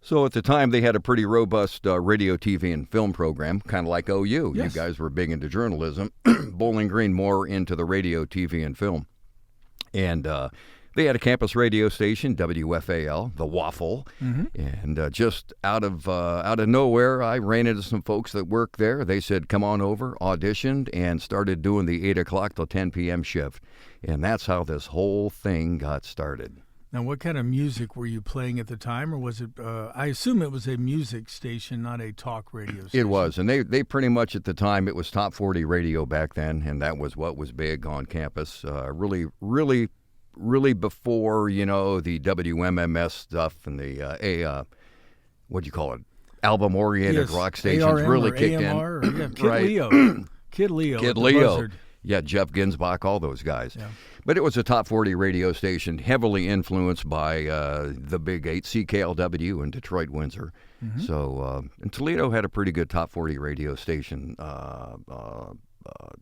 So at the time, they had a pretty robust radio, TV, and film program, kind of like OU. Yes. You guys were big into journalism. Bowling Green more into the radio, TV, and film. And they had a campus radio station, WFAL, the Waffle. And just out of nowhere, I ran into some folks that worked there. They said, come on over, auditioned, and started doing the 8 o'clock till 10 p.m. shift. And that's how this whole thing got started. Now, what kind of music were you playing at the time, or was it, I assume it was a music station, not a talk radio station? It was, and they pretty much at the time, it was top 40 radio back then, and that was what was big on campus. Really before, the WMMS stuff and the, what do you call it, album-oriented rock stations ARM really or kicked AMR, in. Or, Kid Right. Leo. Kid Leo. Kid at the Leo. Buzzard. Yeah, Jeff Ginsbach, all those guys. Yeah. But it was a top 40 radio station, heavily influenced by the Big 8, CKLW in Detroit, Windsor. So, and Toledo had a pretty good top 40 radio station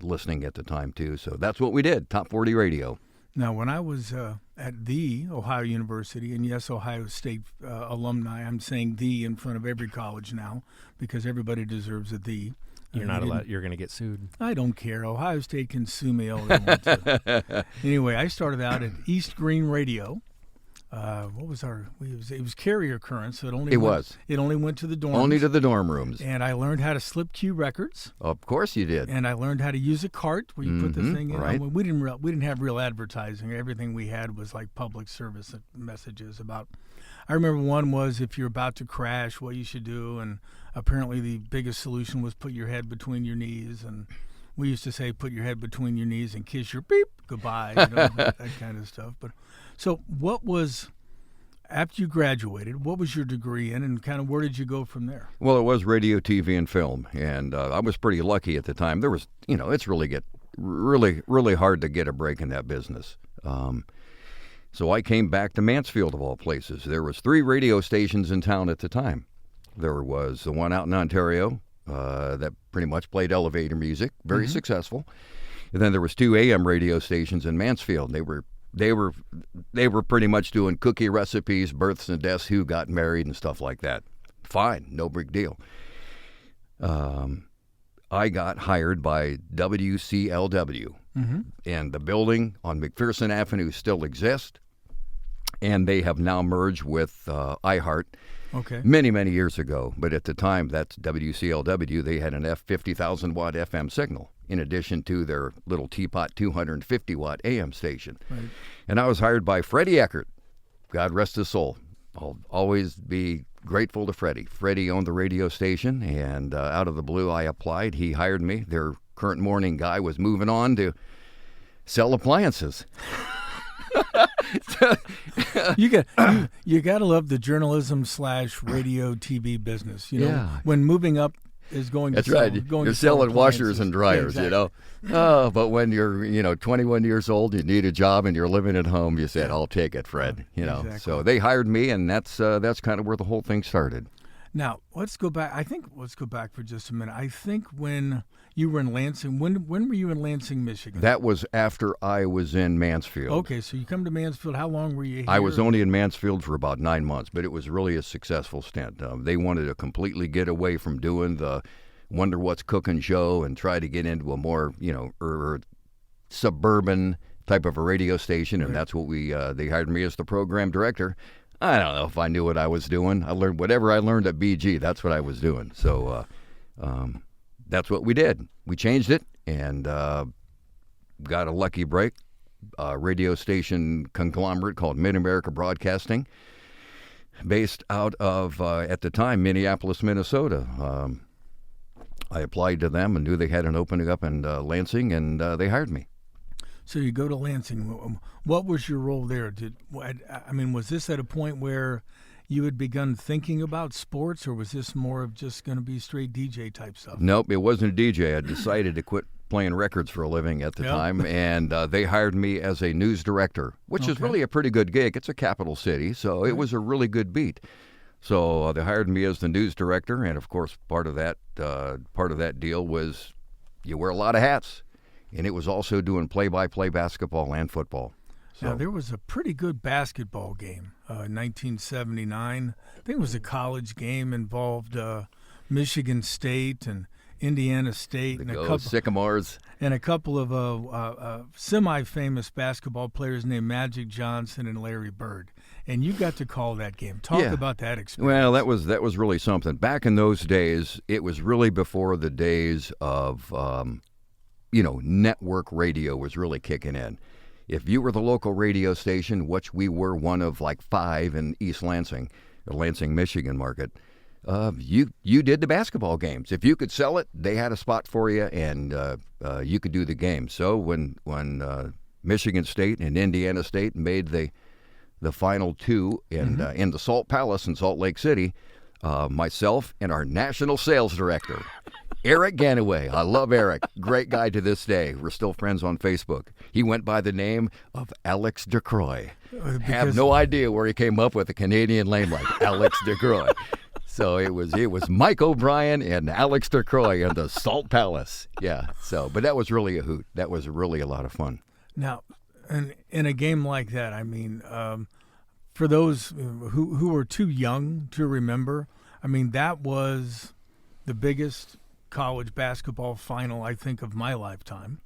listening at the time, too. So that's what we did, top 40 radio. Now, when I was at the Ohio University, and yes, Ohio State alumni, I'm saying the in front of every college now because everybody deserves a the. You're not allowed. You're going to get sued. I don't care. Ohio State can sue me all they want to. Anyway, I started out at East Green Radio. What was our? It was carrier current, so it only went to the dorms. Only to the dorm rooms. And I learned how to slip cue records. Of course you did. And I learned how to use a cart where you put the thing in. Right. We didn't have real advertising. Everything we had was like public service messages about. I remember one was if you're about to crash, what you should do, and apparently the biggest solution was put your head between your knees, and we used to say put your head between your knees and kiss your beep goodbye, that kind of stuff. But so what was, after you graduated, what was your degree in, and kind of where did you go from there? Well, it was radio, TV, and film, and I was pretty lucky at the time. There was, it's really hard to get a break in that business. So I came back to Mansfield, of all places. There was 3 radio stations in town at the time. There was the one out in Ontario that pretty much played elevator music, very successful. And then there was 2 AM radio stations in Mansfield. They were pretty much doing cookie recipes, births and deaths, who got married and stuff like that. Fine, no big deal. I got hired by WCLW, and the building on McPherson Avenue still exists, and they have now merged with iHeart many, many years ago. But at the time, that's WCLW. They had an 50,000 watt FM signal in addition to their little teapot 250 watt AM station. Right. And I was hired by Freddie Eckert. God rest his soul. I'll always be grateful to Freddie. Freddie owned the radio station, and out of the blue, I applied. He hired me. Their current morning guy was moving on to sell appliances. You got to love the journalism / radio TV business. When moving up is going to That's sell, right. going You're to sell selling washers appliances. and dryers, Yeah, Oh, but when you're 21 years old, you need a job, and you're living at home, you said, "I'll take it, Fred." Exactly. So they hired me, and that's kind of where the whole thing started. Now let's go back. Let's go back for just a minute. I think when you were in Lansing, when were you in Lansing, Michigan? That was after I was in Mansfield. Okay, so you come to Mansfield. How long were you here? I was only in Mansfield for about 9 months, but it was really a successful stint. They wanted to completely get away from doing the Wonder What's Cooking show and try to get into a more, suburban type of a radio station, and that's what they hired me as the program director. I don't know if I knew what I was doing. I learned whatever I learned at BG. That's what I was doing. So that's what we did. We changed it and got a lucky break. A radio station conglomerate called Mid-America Broadcasting, based out of, at the time, Minneapolis, Minnesota. I applied to them and knew they had an opening up in Lansing, and they hired me. So you go to Lansing. What was your role there? Was this at a point where you had begun thinking about sports, or was this more of just going to be straight DJ type stuff? Nope, it wasn't a DJ. I decided to quit playing records for a living at the Yep. time, and they hired me as a news director, which is Okay. really a pretty good gig. It's a capital city, so it was a really good beat. So they hired me as the news director, and of course, part of that deal was you wear a lot of hats, and it was also doing play-by-play basketball and football. So Now, there was a pretty good basketball game in 1979. I think it was a college game, involved Michigan State and Indiana State and go Sycamores. a couple of semi-famous basketball players named Magic Johnson and Larry Bird. And you got to call that game. Talk Yeah. about that experience. Well, that was really something. Back in those days, it was really before the days of, network radio was really kicking in. If you were the local radio station, which we were one of like 5 in East Lansing, the Lansing, Michigan market, you did the basketball games. If you could sell it, they had a spot for you, and you could do the game. So when Michigan State and Indiana State made the final 2 in the Salt Palace in Salt Lake City, myself and our national sales director, Eric Ganaway. I love Eric. Great guy to this day. We're still friends on Facebook. He went by the name of Alex DeCroix. Have no idea where he came up with a Canadian name like Alex DeCroix. So it was Mike O'Brien and Alex DeCroix in the Salt Palace. Yeah. So, but that was really a hoot. That was really a lot of fun. Now, in a game like that, I mean, for those who were too young to remember, I mean, that was the biggest college basketball final, I think, of my lifetime.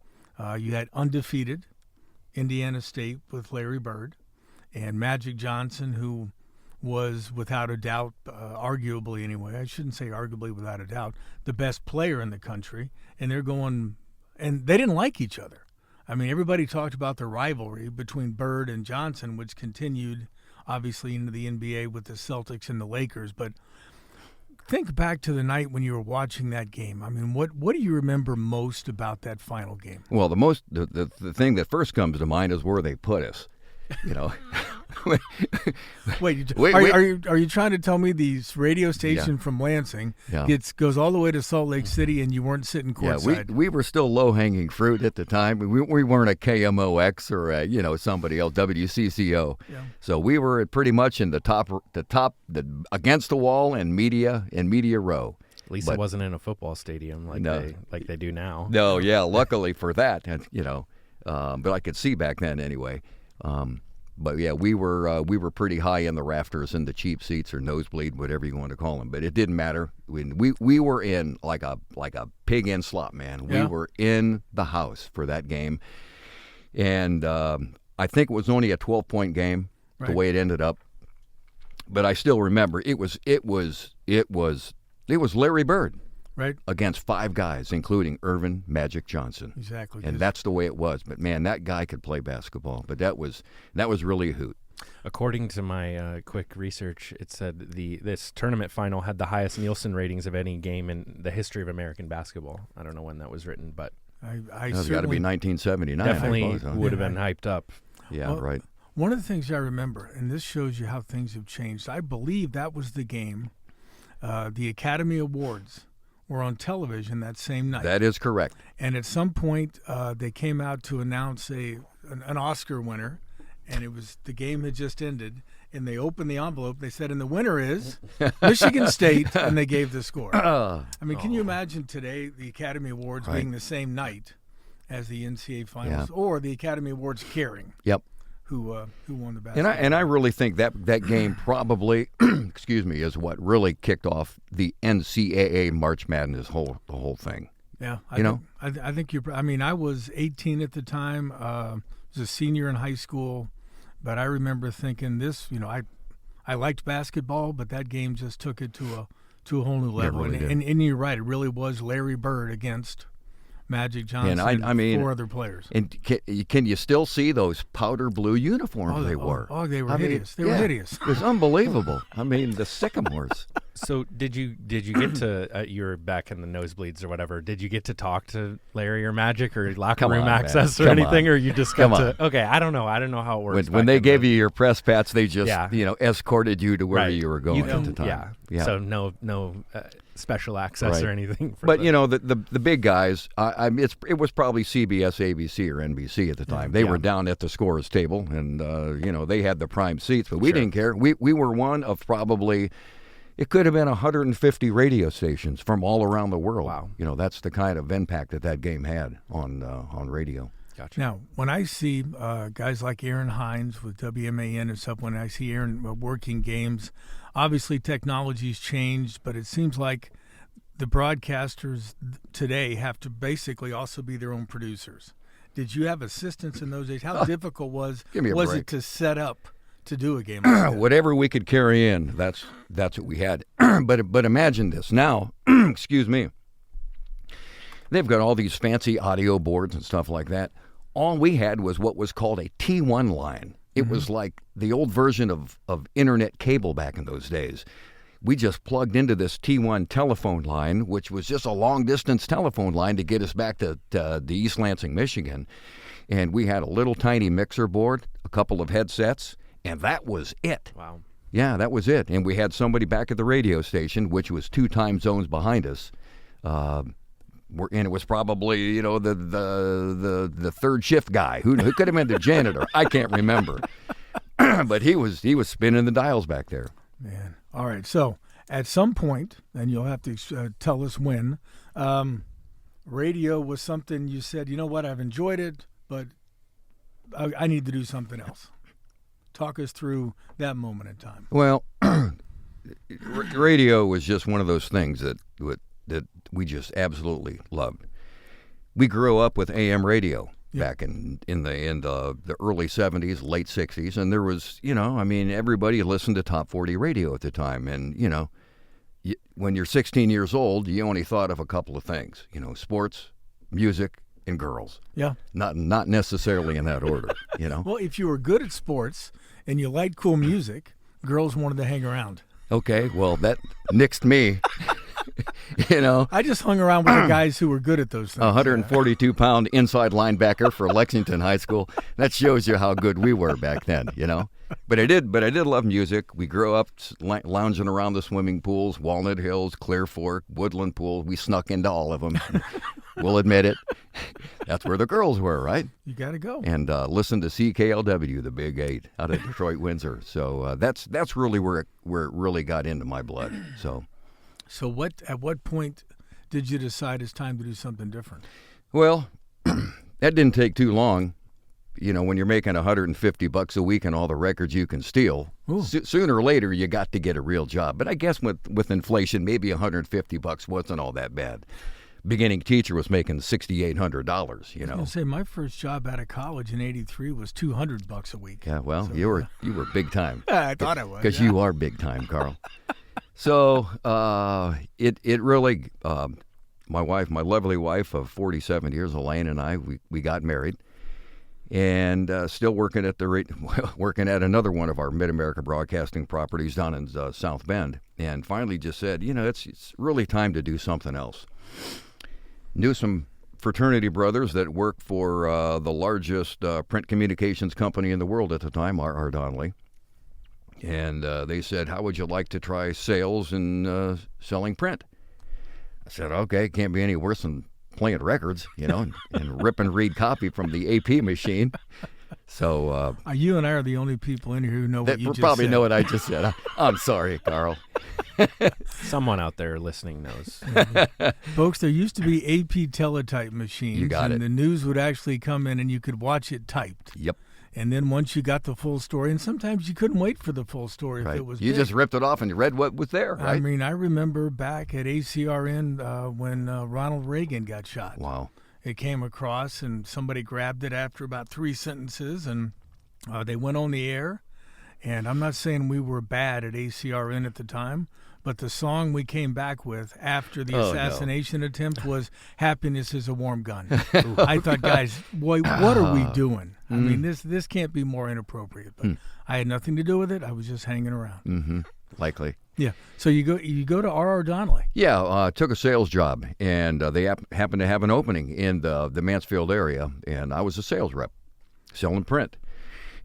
You had undefeated Indiana State with Larry Bird and Magic Johnson, who was without a doubt, arguably anyway, I shouldn't say arguably without a doubt, the best player in the country. And they're going, and they didn't like each other. I mean, everybody talked about the rivalry between Bird and Johnson, which continued obviously into the NBA with the Celtics and the Lakers. But think back to the night when you were watching that game. I mean, what do you remember most about that final game? Well, the thing that first comes to mind is where they put us. You know. Wait, are you trying to tell me the radio station from Lansing goes all the way to Salt Lake City and you weren't sitting courtside? Yeah, we were still low-hanging fruit at the time. We weren't a KMOX or somebody else, WCCO. Yeah. So we were pretty much in the top against the wall and media row. At least it wasn't in a football stadium like they do now. No, yeah, luckily for that, but I could see back then anyway. But yeah, we were pretty high in the rafters in the cheap seats or nosebleed, whatever you want to call them. But it didn't matter. We were in like a pig in slop, man. Yeah. We were in the house for that game, and I think it was only a 12-point game the way it ended up. But I still remember it was Larry Bird. Right. Against 5 guys, including Irvin Magic Johnson. Exactly. And that's the way it was. But, man, that guy could play basketball. But that was really a hoot. According to my quick research, it said this tournament final had the highest Nielsen ratings of any game in the history of American basketball. I don't know when that was written, but it's got to be 1979. Definitely would have been hyped up. Yeah, well, right. One of the things I remember, and this shows you how things have changed, I believe that was the game, the Academy Awards were on television that same night. That is correct. And at some point, they came out to announce an Oscar winner, and the game had just ended, and they opened the envelope. They said, and the winner is Michigan State, and they gave the score. I mean, can you imagine today the Academy Awards being the same night as the NCAA Finals, or the Academy Awards caring? Yep. Who won the basketball? And I really think that game probably, is what really kicked off the NCAA March Madness the whole thing. Yeah, I think you're. I mean, I was 18 at the time. I was a senior in high school, but I remember thinking this. I liked basketball, but that game just took it to a whole new level. Really and you're right. It really was Larry Bird against Magic Johnson and 4 other players. And can you still see those powder blue uniforms they wore? Oh, they were hideous. They were hideous. It was unbelievable. I mean, the Sycamores. So did you get to you were back in the nosebleeds or whatever? Did you get to talk to Larry or Magic or locker Come room on, access man. or Come anything, on. or you just Come got on. to? Okay, I don't know. I don't know how it works. When they gave you your press pats, they just Yeah. escorted you to where Right. you were going at the time. Yeah. So no special access Right. or anything. But the big guys, it was probably CBS, ABC, or NBC at the time. They were down at the scorers table, and they had the prime seats, but we didn't care. We were one of probably, it could have been 150 radio stations from all around the world. Wow. That's the kind of impact that game had on radio. Gotcha. Now, when I see guys like Aaron Hines with WMAN and stuff, when I see Aaron working games, obviously technology's changed, but it seems like the broadcasters today have to basically also be their own producers. Did you have assistants in those days? How difficult was Give me a it break. to set up to do a game like that? Whatever we could carry in, that's what we had. But imagine this now. Excuse me. They've got all these fancy audio boards and stuff like that. All we had was what was called a T1 line. It was like the old version of internet cable back in those days. We just plugged into this T1 telephone line, which was just a long-distance telephone line to get us back to the East Lansing, Michigan. And we had a little tiny mixer board, a couple of headsets, and that was it. Wow. Yeah, that was it. And we had somebody back at the radio station, which was 2 time zones behind us. And it was probably, the third shift guy who could have been the janitor. I can't remember. But he was spinning the dials back there. Man. All right. So at some point, and you'll have to tell us when, radio was something you said, you know what, I've enjoyed it, but I need to do something else. Talk us through that moment in time. Well, radio was just one of those things that we just absolutely loved. We grew up with AM radio back in the early 70s, late 60s, and there was, everybody listened to top 40 radio at the time, and when you're 16 years old, you only thought of a couple of things, sports, music, and girls. Yeah. Not necessarily in that order, Well, if you were good at sports and you liked cool music, girls wanted to hang around. Okay, well, that nixed me. I just hung around with the guys who were good at those things. 142-pound inside linebacker for Lexington High School. That shows you how good we were back then, But I did love music. We grew up lounging around the swimming pools, Walnut Hills, Clear Fork, Woodland Pool. We snuck into all of them. We'll admit it. That's where the girls were, right? You got to go. And listen to CKLW, the Big 8, out of Detroit, Windsor. So that's really where it really got into my blood. So at what point did you decide it's time to do something different? Well, that didn't take too long. When you're making $150 a week and all the records you can steal, sooner or later you got to get a real job. But I guess with inflation, maybe $150 wasn't all that bad. Beginning teacher was making $6,800. I was going to say my first job out of college in '83 was $200 a week. Yeah, well, you were big time. I thought I was. Because you are big time, Carl. So it really, my lovely wife of 47 years, Elaine, and I, we got married, and still working at another one of our Mid-America Broadcasting properties down in South Bend, and finally just said, it's really time to do something else. Knew some fraternity brothers that worked for the largest print communications company in the world at the time, R. Donnelly. And they said, how would you like to try sales and selling print? I said, okay, can't be any worse than playing records, and rip and read copy from the AP machine. So you and I are the only people in here who know what you just probably said. know what I just said. I'm sorry, Carl. Someone out there listening knows. Folks, there used to be AP teletype machines. You got and it. the news would actually come in and you could watch it typed. Yep. And then once you got the full story, and sometimes you couldn't wait for the full story Right. if it was You big. just ripped it off and you read what was there, right? I mean, I remember back at ACRN when Ronald Reagan got shot. Wow. It came across, and somebody grabbed it after about 3 sentences, and they went on the air. And I'm not saying we were bad at ACRN at the time, but the song we came back with after the assassination attempt was "Happiness is a Warm Gun." I thought, guys, boy, what are we doing? I mean, this can't be more inappropriate. But I had nothing to do with it. I was just hanging around. Mm-hmm. Likely. Yeah. So you go to R.R. Donnelly. Yeah, took a sales job, and they happened to have an opening in the Mansfield area, and I was a sales rep, selling print.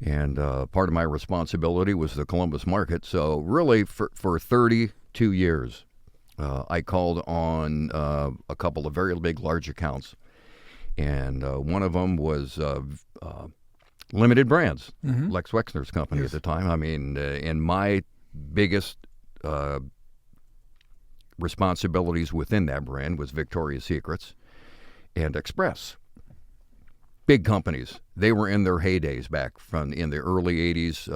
And part of my responsibility was the Columbus market. So really, for 32 years, I called on a couple of very big, large accounts. And one of them was Limited Brands, Lex Wexner's company at the time. I mean, and my biggest responsibilities within that brand was Victoria's Secrets and Express. Big companies. They were in their heydays back from in the early 80s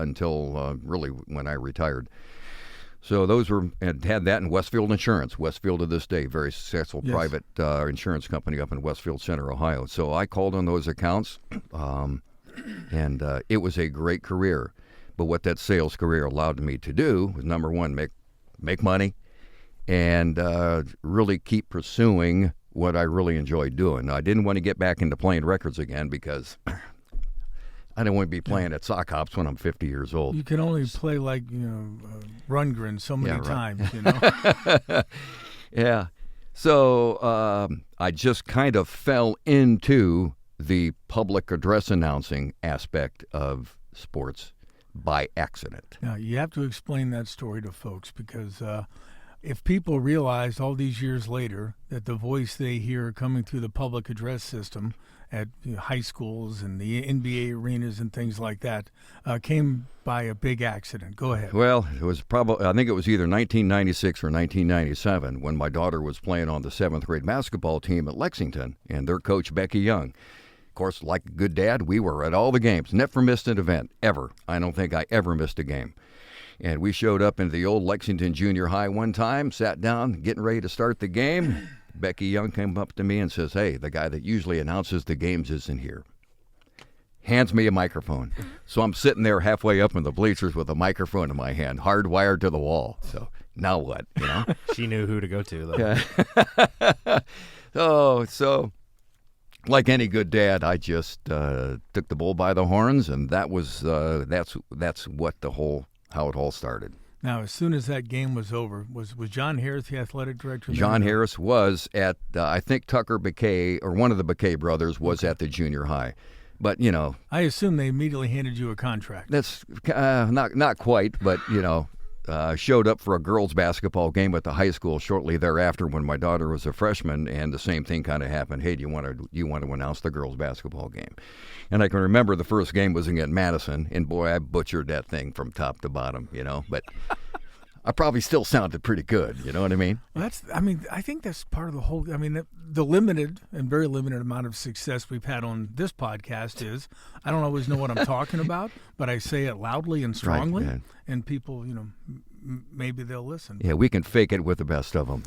until really when I retired. So those were, and had that in Westfield Insurance. Westfield to this day, very successful private insurance company up in Westfield Center, Ohio. So I called on those accounts, and it was a great career. But what that sales career allowed me to do was, number one, make money, and really keep pursuing what I really enjoyed doing. Now, I didn't want to get back into playing records again because I don't want to be playing at sock hops when I'm 50 years old. You can only play like, Rundgren so many times, you know. Yeah. So I just kind of fell into the public address announcing aspect of sports by accident. Now, you have to explain that story to folks because if people realized all these years later that the voice they hear coming through the public address system at high schools and the NBA arenas and things like that came by a big accident. Go ahead. Well, it was I think it was either 1996 or 1997 when my daughter was playing on the 7th grade basketball team at Lexington, and their coach, Becky Young. Of course, like a good dad, we were at all the games. Never missed an event, ever. I don't think I ever missed a game. And we showed up into the old Lexington Junior High one time, sat down, getting ready to start the game. Becky Young came up to me and says, "Hey, the guy that usually announces the games isn't here." Hands me a microphone. So I'm sitting there halfway up in the bleachers with a microphone in my hand, hardwired to the wall. So now what, you know? She knew who to go to, though. Yeah. So like any good dad, I just took the bull by the horns, and that was that's what how it all started. Now, as soon as that game was over, was John Harris the athletic director? John Harris was at, I think Tucker Bakay, or one of the Bakay brothers, was at the junior high. But, I assume they immediately handed you a contract. That's not quite, but, showed up for a girls' basketball game at the high school shortly thereafter when my daughter was a freshman, and the same thing kind of happened. Hey, do you want to announce the girls' basketball game? And I can remember the first game was against Madison, and boy, I butchered that thing from top to bottom, but I probably still sounded pretty good, you know what I mean? Well, I think that's part of the whole, the limited and very limited amount of success we've had on this podcast is, I don't always know what I'm talking about, but I say it loudly and strongly, right, and people, maybe they'll listen. Yeah, we can fake it with the best of them,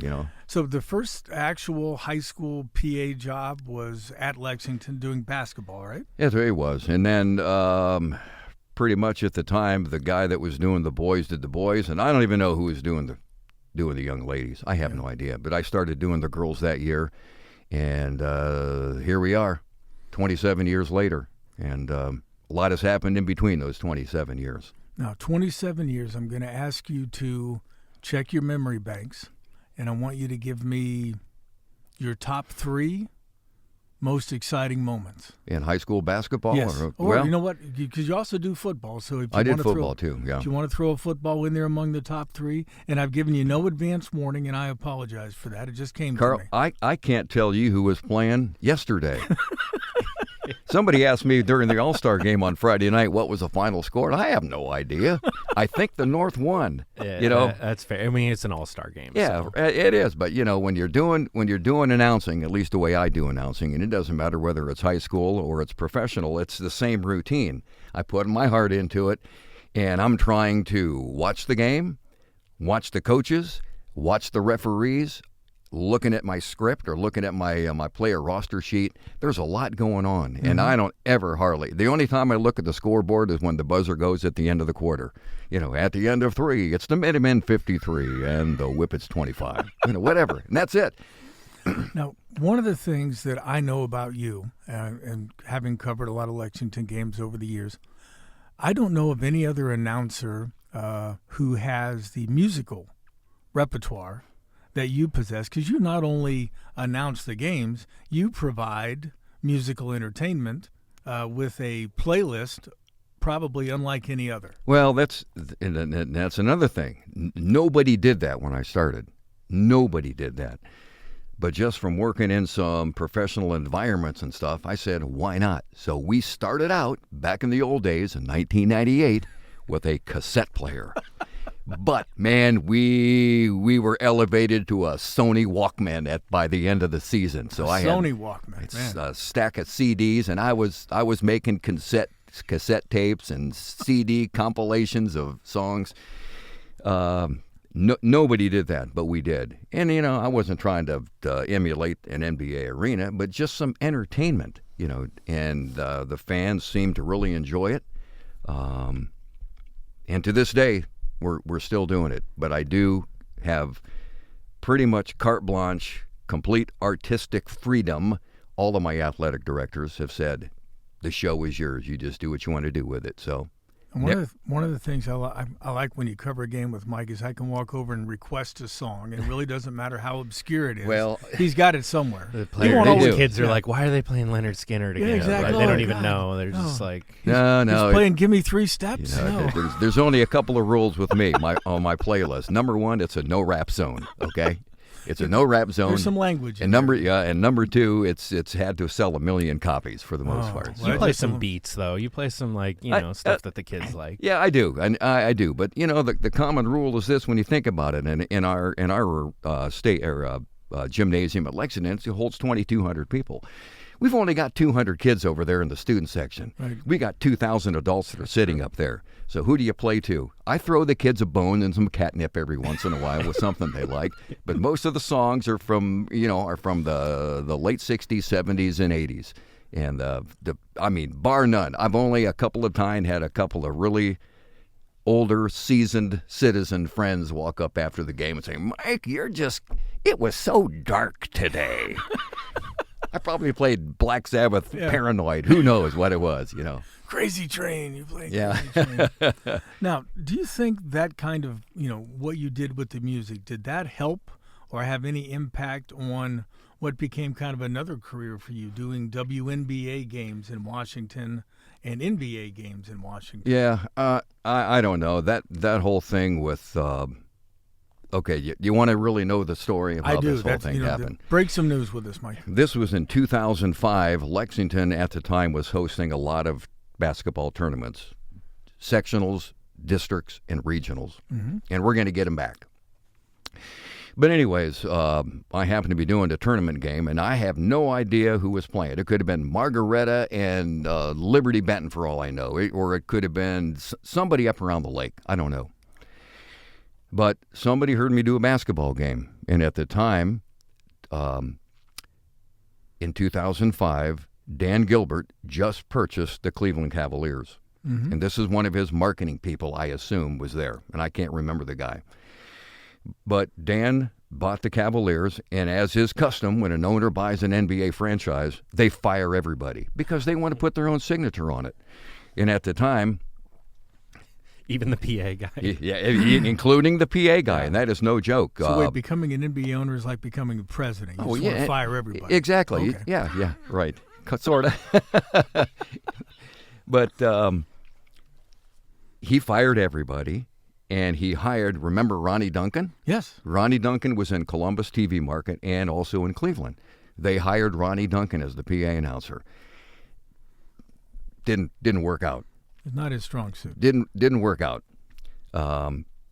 So the first actual high school PA job was at Lexington doing basketball, right? Yes, it was. And then pretty much at the time, the guy that was doing the boys did the boys, and I don't even know who was doing the young ladies. I have no idea. But I started doing the girls that year, and here we are, 27 years later. And a lot has happened in between those 27 years. Now, 27 years, I'm going to ask you to check your memory banks, and I want you to give me your top 3 most exciting moments. In high school basketball? Yes. Or you know what? Because you also do football. So if you I did football too, yeah. If you want to throw a football in there among the top 3, and I've given you no advance warning, and I apologize for that. It just came Carl, to me. I can't tell you who was playing yesterday. Somebody asked me during the All-Star game on Friday night what was the final score, and I have no idea. I think the North won. Yeah, that's fair. I mean, it's an All-Star game. Yeah, so. It is. But when you're doing announcing, at least the way I do announcing, and it doesn't matter whether it's high school or it's professional, it's the same routine. I put my heart into it, and I'm trying to watch the game, watch the coaches, watch the referees, looking at my script or looking at my player roster sheet. There's a lot going on, and I don't ever hardly. The only time I look at the scoreboard is when the buzzer goes at the end of the quarter. At the end of 3, it's the Minutemen 53, and the Whippets 25. Whatever, and that's it. Now, one of the things that I know about you, and having covered a lot of Lexington games over the years, I don't know of any other announcer who has the musical repertoire that you possess, because you not only announce the games, you provide musical entertainment with a playlist probably unlike any other. Well, that's another thing. Nobody did that when I started. Nobody did that. But just from working in some professional environments and stuff, I said, why not? So we started out back in the old days in 1998 with a cassette player. But, man, we were elevated to a Sony Walkman by the end of the season. So I had Sony Walkman, man. a stack of CDs, and I was making cassette tapes and CD compilations of songs. Nobody did that, but we did. And, I wasn't trying to emulate an NBA arena, but just some entertainment, and the fans seemed to really enjoy it. And to this day, we're still doing it. But I do have pretty much carte blanche, complete artistic freedom. All of my athletic directors have said, the show is yours. You just do what you want to do with it. So. And one of the things I like when you cover a game with Mike is I can walk over and request a song. It really doesn't matter how obscure it is. Well, he's got it somewhere. The kids are like, why are they playing Leonard Skinner together? Yeah, exactly. Like, they don't even know. They're just like, no. He's playing Give Me Three Steps. There's only a couple of rules with me on my playlist. Number one, it's a no rap zone. Okay. It's a no rap zone. There's some language. And number two, it's had to sell 1 million copies for the most part. You play some beats though. You play some stuff that the kids like. Yeah, I do, and I do. But the common rule is this: when you think about it, and in our state gymnasium at Lexington, it holds 2,200 people. We've only got 200 kids over there in the student section. Right. We got 2,000 adults that are sitting up there. So who do you play to? I throw the kids a bone and some catnip every once in a while with something they like. But most of the songs are from the late 60s, 70s, and 80s. And bar none. I've only a couple of times had a couple of really older, seasoned citizen friends walk up after the game and say, Mike, it was so dark today. I probably played Black Sabbath Paranoid. Who knows what it was, Crazy Train. You played Yeah. Crazy Train. Now, do you think that kind of, what you did with the music, did that help or have any impact on what became kind of another career for you, doing WNBA games in Washington and NBA games in Washington? Yeah, I don't know. That whole thing with... Okay, you want to really know the story of how this whole thing happened? Break some news with us, Mike. This was in 2005. Lexington at the time was hosting a lot of basketball tournaments, sectionals, districts, and regionals. Mm-hmm. And we're going to get them back. But anyways, I happened to be doing a tournament game, and I have no idea who was playing. It could have been Margaretta and Liberty Benton for all I know, or it could have been somebody up around the lake. I don't know. But somebody heard me do a basketball game. And at the time, in 2005, Dan Gilbert just purchased the Cleveland Cavaliers. Mm-hmm. And this is one of his marketing people, I assume, was there. And I can't remember the guy. But Dan bought the Cavaliers, and as is custom, when an owner buys an NBA franchise, they fire everybody because they want to put their own signature on it. And at the time... Even the PA guy. Yeah, including the PA guy, and that is no joke. So wait, becoming an NBA owner is like becoming a president. You just want to fire everybody. Exactly. Okay. Yeah, right. Sort of. But he fired everybody, and he hired, remember Ronnie Duncan? Yes. Ronnie Duncan was in Columbus TV market and also in Cleveland. They hired Ronnie Duncan as the PA announcer. Didn't work out. It's not his strong suit. Didn't work out.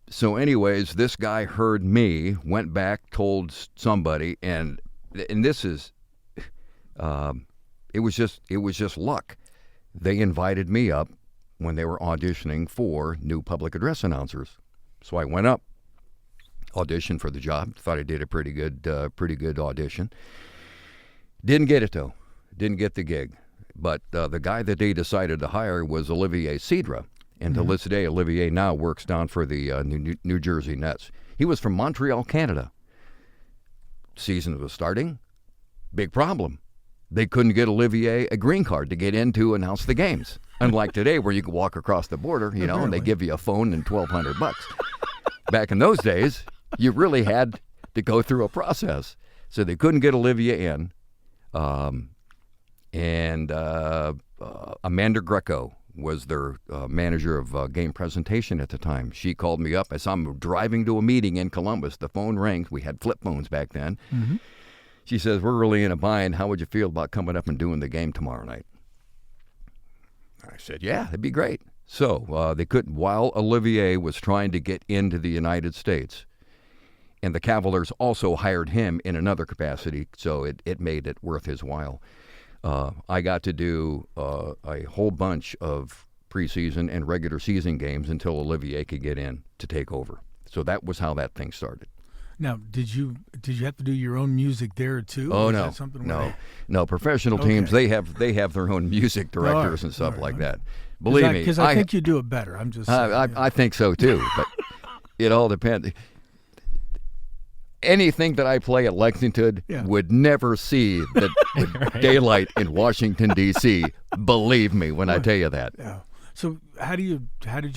So anyways, this guy heard me, went back, told somebody, and this is, it was just luck. They invited me up when they were auditioning for new public address announcers. So I went up, auditioned for the job. Thought I did a pretty good audition. Didn't get it though. Didn't get the gig. But the guy that they decided to hire was Olivier Cedra. And to this day, Olivier now works down for the New Jersey Nets. He was from Montreal, Canada. season was starting. Big problem. They couldn't get Olivier a green card to get in to announce the games. Unlike today, where you can walk across the border, you know, and they give you a phone and $1,200. Back in those days, you really had to go through a process. So they couldn't get Olivier in. Amanda Greco was their manager of game presentation at the time. She called me up as I'm driving to a meeting in Columbus. The phone rings. We had flip phones back then. Mm-hmm. She says, we're really in a bind. How would you feel about coming up and doing the game tomorrow night? I said, yeah, that'd be great. So they couldn't, while Olivier was trying to get into the United States, and the Cavaliers also hired him in another capacity, so it made it worth his while. I got to do a whole bunch of preseason and regular season games until Olivier could get in to take over. So that was how that thing started. Now, did you have to do your own music there too? Oh no, no. Professional teams they have their own music directors and stuff like that. Believe me, because I think you do it better. I'm just. I think so too, but it all depends. Anything that I play at Lexington would never see the daylight in Washington D.C. Believe me when I tell you that. Yeah. So how did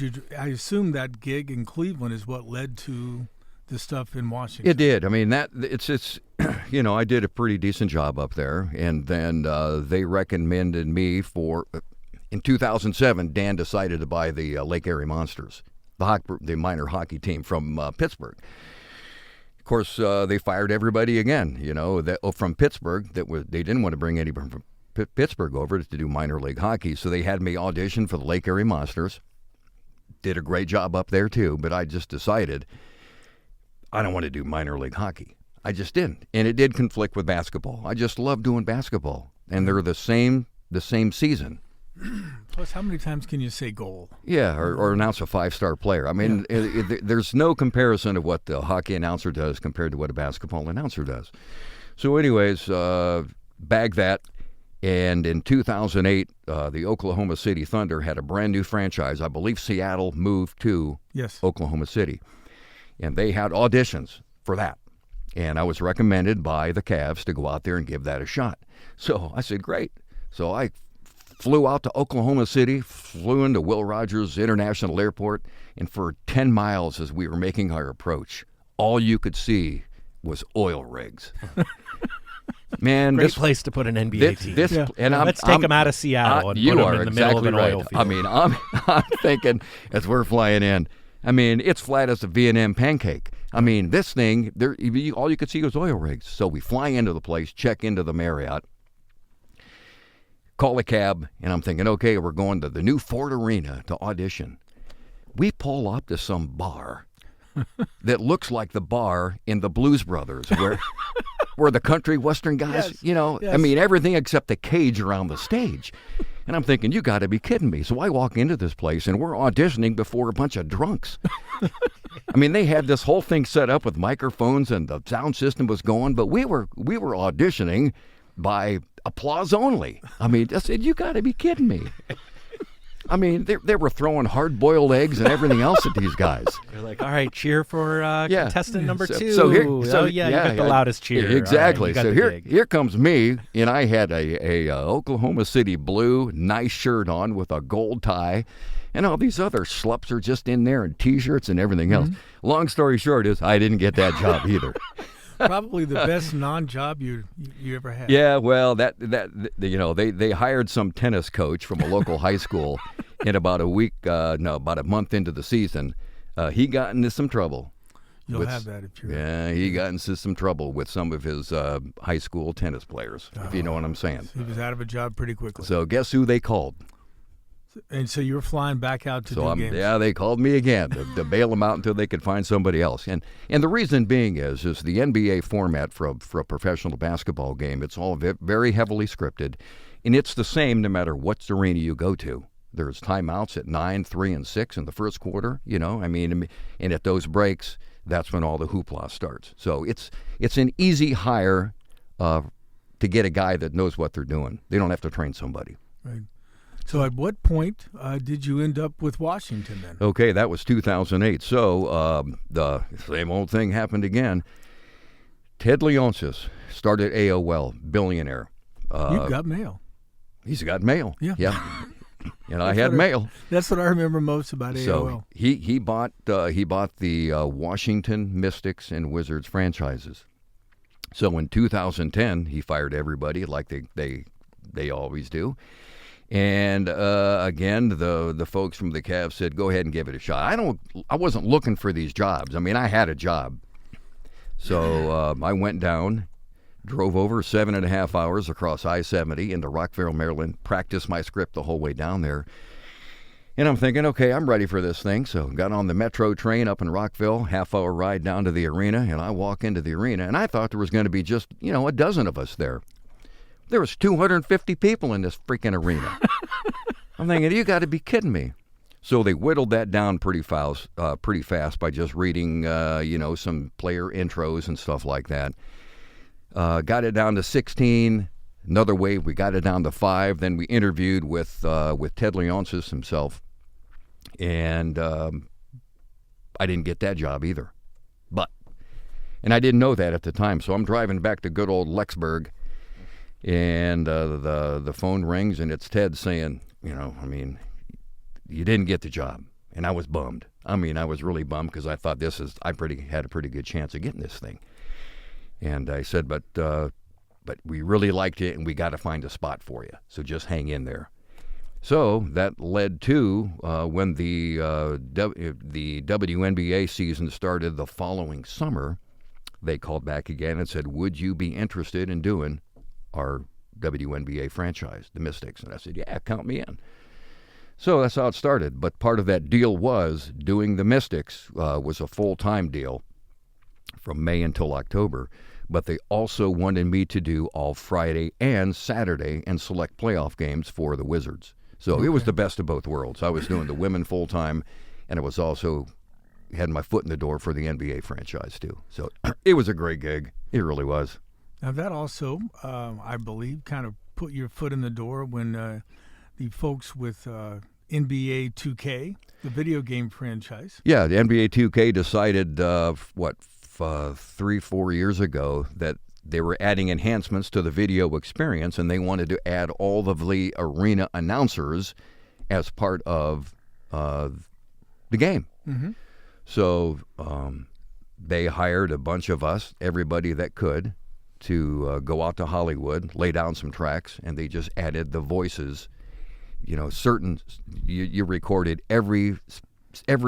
you? I assume that gig in Cleveland is what led to the stuff in Washington. It did. I mean, it's you know, I did a pretty decent job up there, and then they recommended me for. In 2007, Dan decided to buy the Lake Erie Monsters, the minor hockey team from Pittsburgh. Of course, they fired everybody again. You know, from Pittsburgh. They didn't want to bring anybody from Pittsburgh over to do minor league hockey, so they had me audition for the Lake Erie Monsters. Did a great job up there too, but I just decided I don't want to do minor league hockey. I just didn't, and it did conflict with basketball. I just love doing basketball, and they're the same season. Plus, how many times can you say goal? Yeah, or announce a 5-star player. I mean, there's no comparison of what the hockey announcer does compared to what a basketball announcer does. So anyways, bag that. And in 2008, the Oklahoma City Thunder had a brand new franchise. I believe Seattle moved to Oklahoma City. And they had auditions for that. And I was recommended by the Cavs to go out there and give that a shot. So I said, great. So I flew out to Oklahoma City, flew into Will Rogers International Airport, and for 10 miles as we were making our approach, all you could see was oil rigs. Man, great place to put an NBA team. And let's take them out of Seattle and put them in the middle of an oil field. I mean, I'm thinking as we're flying in, I mean, it's flat as a V&M pancake. I mean, this thing, all you could see was oil rigs. So we fly into the place, check into the Marriott, call a cab, and I'm thinking, okay, we're going to the new Ford Arena to audition. We pull up to some bar that looks like the bar in the Blues Brothers, where the country western guys, I mean, everything except the cage around the stage. And I'm thinking, you got to be kidding me. So I walk into this place, and we're auditioning before a bunch of drunks. I mean, they had this whole thing set up with microphones, and the sound system was going, but we were auditioning by applause only. I mean, I said, you got to be kidding me. I mean, they were throwing hard-boiled eggs and everything else at these guys. They're like, all right, cheer for contestant number 2. You got the loudest cheer. Exactly. Right, so here comes me, and I had a Oklahoma City blue nice shirt on with a gold tie, and all these other schlups are just in there in T-shirts and everything else. Long story short is I didn't get that job either. Probably the best non-job you ever had. Yeah, well, that they hired some tennis coach from a local high school, and about a month into the season, he got into some trouble. You'll have that if you're. Yeah, he got into some trouble with some of his high school tennis players, if you know what I'm saying. So he was out of a job pretty quickly. So guess who they called? And so you were flying back out to do games. Yeah, they called me again to bail them out until they could find somebody else. And the reason being is the NBA format for a professional basketball game. It's all very heavily scripted, and it's the same no matter what arena you go to. There's timeouts at 9, 3, and 6 in the first quarter. I mean, and at those breaks, that's when all the hoopla starts. So it's an easy hire to get a guy that knows what they're doing. They don't have to train somebody. Right. So at what point did you end up with Washington then? Okay, that was 2008. So the same old thing happened again. Ted Leonsis started AOL, billionaire. You've got mail. He's got mail. Yeah. And I had mail. That's what I remember most about AOL. So he bought the Washington Mystics and Wizards franchises. So in 2010, he fired everybody like they always do. And again, the folks from the Cavs said, "Go ahead and give it a shot." I wasn't looking for these jobs. I mean, I had a job. So I went down, drove over 7.5 hours across I-70 into Rockville, Maryland, practiced my script the whole way down there. And I'm thinking, okay, I'm ready for this thing. So got on the metro train up in Rockville, half-hour ride down to the arena, and I walk into the arena, and I thought there was going to be just, a dozen of us there. There was 250 people in this freaking arena. I'm thinking, you got to be kidding me. So they whittled that down pretty fast by just reading, some player intros and stuff like that. Got it down to 16. Another wave, we got it down to 5. Then we interviewed with Ted Leonsis himself, and I didn't get that job either. And I didn't know that at the time. So I'm driving back to good old Lexburg, and the phone rings, and it's Ted saying, you didn't get the job. And I was bummed. I was really bummed because I thought I had a pretty good chance of getting this thing. And I said, but we really liked it, and we got to find a spot for you. So just hang in there. So that led to when the WNBA season started the following summer, they called back again and said, would you be interested in doing our WNBA franchise, the Mystics? And I said, yeah, count me in. So that's how it started. But part of that deal was doing the Mystics was a full-time deal from May until October. But they also wanted me to do all Friday and Saturday and select playoff games for the Wizards. So It was the best of both worlds. I was doing the women full-time, and it was also had my foot in the door for the NBA franchise too. So it was a great gig. It really was. Now that also, I believe, kind of put your foot in the door when the folks with NBA 2K, the video game franchise. Yeah, the NBA 2K decided, 3-4 years ago that they were adding enhancements to the video experience, and they wanted to add all of the arena announcers as part of the game. Mm-hmm. So they hired a bunch of us, everybody that could, to go out to Hollywood, lay down some tracks, and they just added the voices. You recorded every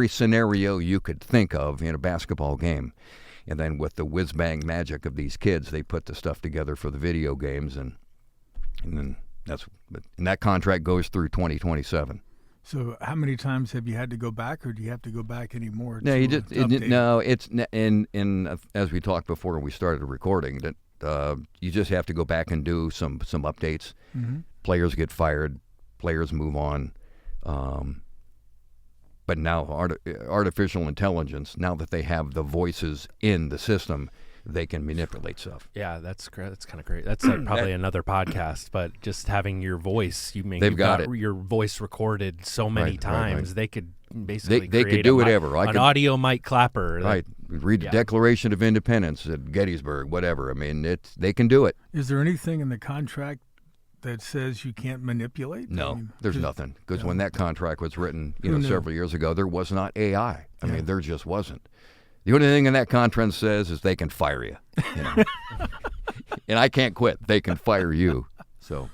scenario you could think of in a basketball game. And then with the whiz-bang magic of these kids, they put the stuff together for the video games, and then that contract goes through 2027. So how many times have you had to go back, or do you have to go back anymore? No, it's as we talked before we started recording, that you just have to go back and do some updates. Mm-hmm. Players get fired, players move on. But now artificial intelligence, now that they have the voices in the system, they can manipulate stuff. Yeah, that's great. That's kind of great. That's probably another podcast, but just having your voice, you've got your voice recorded so many times. Right. They could basically they could do whatever. An audio mic clapper. Right. Read the Declaration of Independence at Gettysburg, whatever. They can do it. Is there anything in the contract that says you can't manipulate? No, there's nothing. Because when that contract was written, several years ago, there was not AI. I mean, there just wasn't. The only thing in that contract says is they can fire you. And I can't quit. They can fire you. So,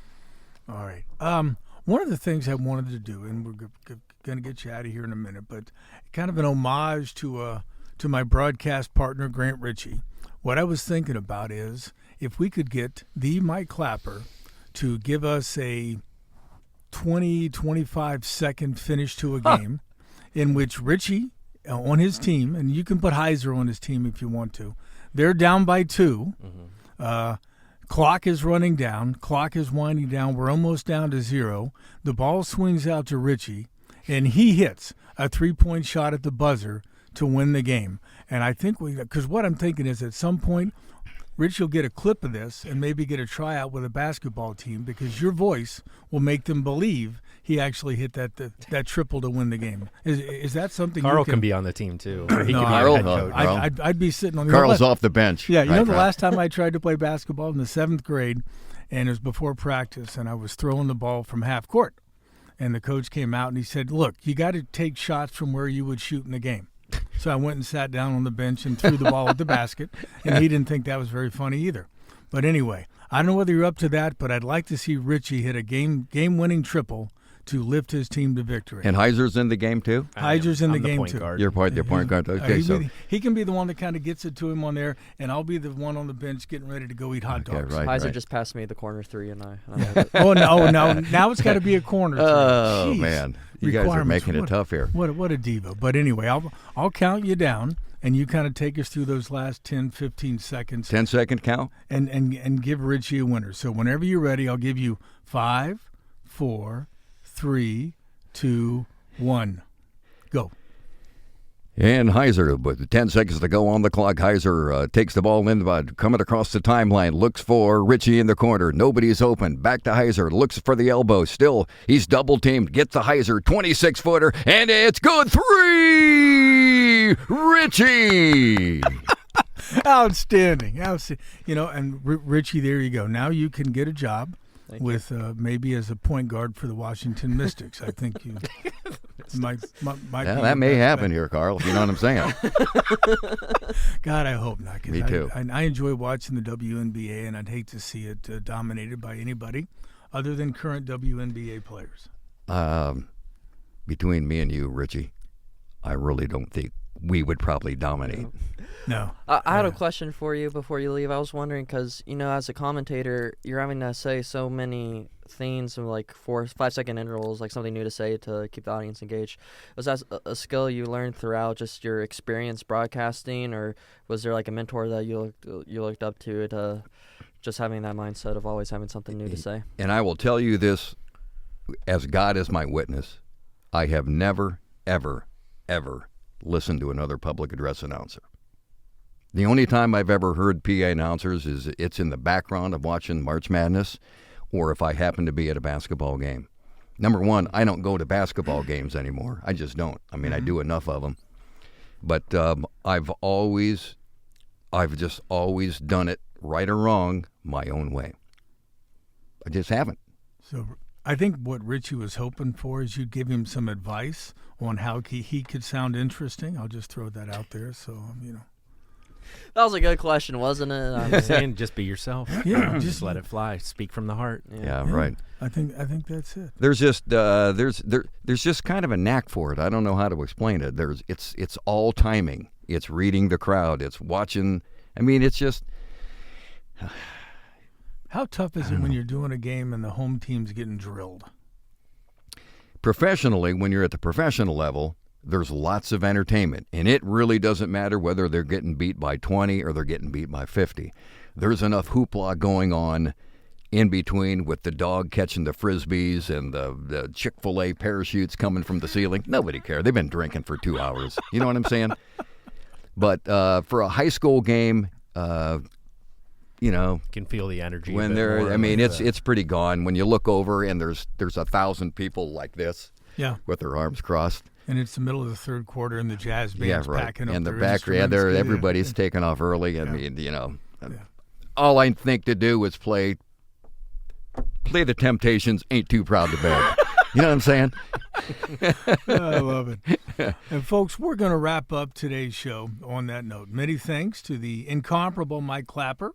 all right. One of the things I wanted to do, and we're going to get you out of here in a minute, but kind of an homage to my broadcast partner, Grant Ritchie. What I was thinking about is if we could get the Mike Clapper to give us a 25 second finish to a game in which Ritchie on his team, and you can put Heiser on his team if you want to, they're down by 2. Mm-hmm. Clock is running down. Clock is winding down. We're almost down to 0. The ball swings out to Ritchie, and he hits a 3-point shot at the buzzer to win the game. And I think because what I'm thinking is at some point Rich will get a clip of this and maybe get a tryout with a basketball team because your voice will make them believe he actually hit that triple to win the game. Is that something Carl you can be on the team too. Or he No, can be Carl, our head coach. Carl. I'd be sitting on the Carl's off the bench. Yeah, you know Right, the right. last time I tried to play basketball in the 7th grade, and it was before practice, and I was throwing the ball from half court. And the coach came out and he said, look, you got to take shots from where you would shoot in the game. So I went and sat down on the bench and threw the ball at the basket, and he didn't think that was very funny either. But anyway, I don't know whether you're up to that, but I'd like to see Richie hit a game-winning triple to lift his team to victory. And Heiser's in the game too? Heiser's in the I'm game point too. guard. You're the point guard. Okay, he can be the one that kind of gets it to him on there, and I'll be the one on the bench getting ready to go eat hot dogs. right. Heiser just passed me the corner three, and I Oh no! Now it's got to be a corner. Oh Jeez. man, you guys are Requirements. making it tough here. What a diva! But anyway, I'll count you down, and you kind of take us through those last 10, 15 seconds, 10-second count. and give Richie a winner. So whenever you're ready, I'll give you 5, 4, 3, 2, 1, go. And Heiser, with 10 seconds to go on the clock, Heiser takes the ball in, coming across the timeline, looks for Richie in the corner. Nobody's open. Back to Heiser, looks for the elbow. Still, he's double-teamed. Gets the Heiser, 26-footer, and it's good. 3! Richie! Outstanding. You know, and Richie, there you go. Now you can get a job with maybe as a point guard for the Washington Mystics. I think you might Yeah, be that may your best happen bet. here, Carl. You know what I'm saying? God, I hope not. 'Cause Me too. I enjoy watching the WNBA, and I'd hate to see it dominated by anybody other than current WNBA players. Between me and you, Richie, I really don't think we would probably dominate. No. I had a question for you before you leave. I was wondering because, you know, as a commentator, you're having to say so many things in like 4 5-second intervals, like something new to say to keep the audience engaged. Was that a skill you learned throughout just your experience broadcasting, or was there like a mentor that you looked up to just having that mindset of always having something new to say? And I will tell you this, as God is my witness, I have never, ever, ever listened to another public address announcer. The only time I've ever heard PA announcers is it's in the background of watching March Madness, or if I happen to be at a basketball game. Number one, I don't go to basketball games anymore. I just don't. I mean, I do enough of them. But I've just always done it, right or wrong, my own way. I just haven't. So I think what Richie was hoping for is you'd give him some advice on how he could sound interesting. I'll just throw that out there. So, you know. That was a good question, wasn't it? I'm saying just be yourself. Yeah, just let it fly. Speak from the heart. Yeah, right. I think that's it. There's just there's just kind of a knack for it. I don't know how to explain it. It's all timing. It's reading the crowd. It's watching. I mean, it's just. How tough is it when you're doing a game and the home team's getting drilled? Professionally, when you're at the professional level, there's lots of entertainment, and it really doesn't matter whether they're getting beat by 20 or they're getting beat by 50. There's enough hoopla going on in between with the dog catching the frisbees and the Chick-fil-A parachutes coming from the ceiling. Nobody cares. They've been drinking for 2 hours. You know what I'm saying? But for a high school game, you know, Can feel the energy. when a bit they're, more I mean, with it's pretty gone. When you look over and there's 1,000 people like this Yeah. with their arms crossed. And it's the middle of the third quarter, and the jazz band's packing up And the their back, instruments. everybody's taking off early. I Yeah. mean, you know, Yeah. all I think to do is play the Temptations, Ain't Too Proud to Beg. You know what I'm saying? I love it. And folks, we're going to wrap up today's show on that note. Many thanks to the incomparable Mike Clapper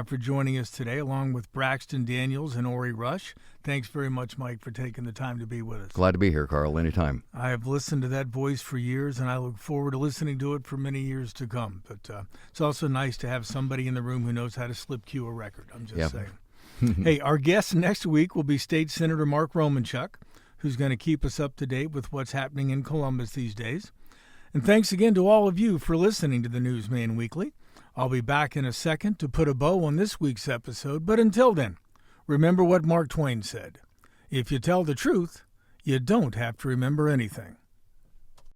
for joining us today, along with Braxton Daniels and Orie Rush. Thanks very much, Mike, for taking the time to be with us. Glad to be here, Carl, anytime. I have listened to that voice for years, and I look forward to listening to it for many years to come. But it's also nice to have somebody in the room who knows how to slip cue a record. I'm just saying. Hey, our guest next week will be State Senator Mark Romanchuk, who's going to keep us up to date with what's happening in Columbus these days. And thanks again to all of you for listening to the Newsman Weekly. I'll be back in a second to put a bow on this week's episode, but until then, remember what Mark Twain said. If you tell the truth, you don't have to remember anything.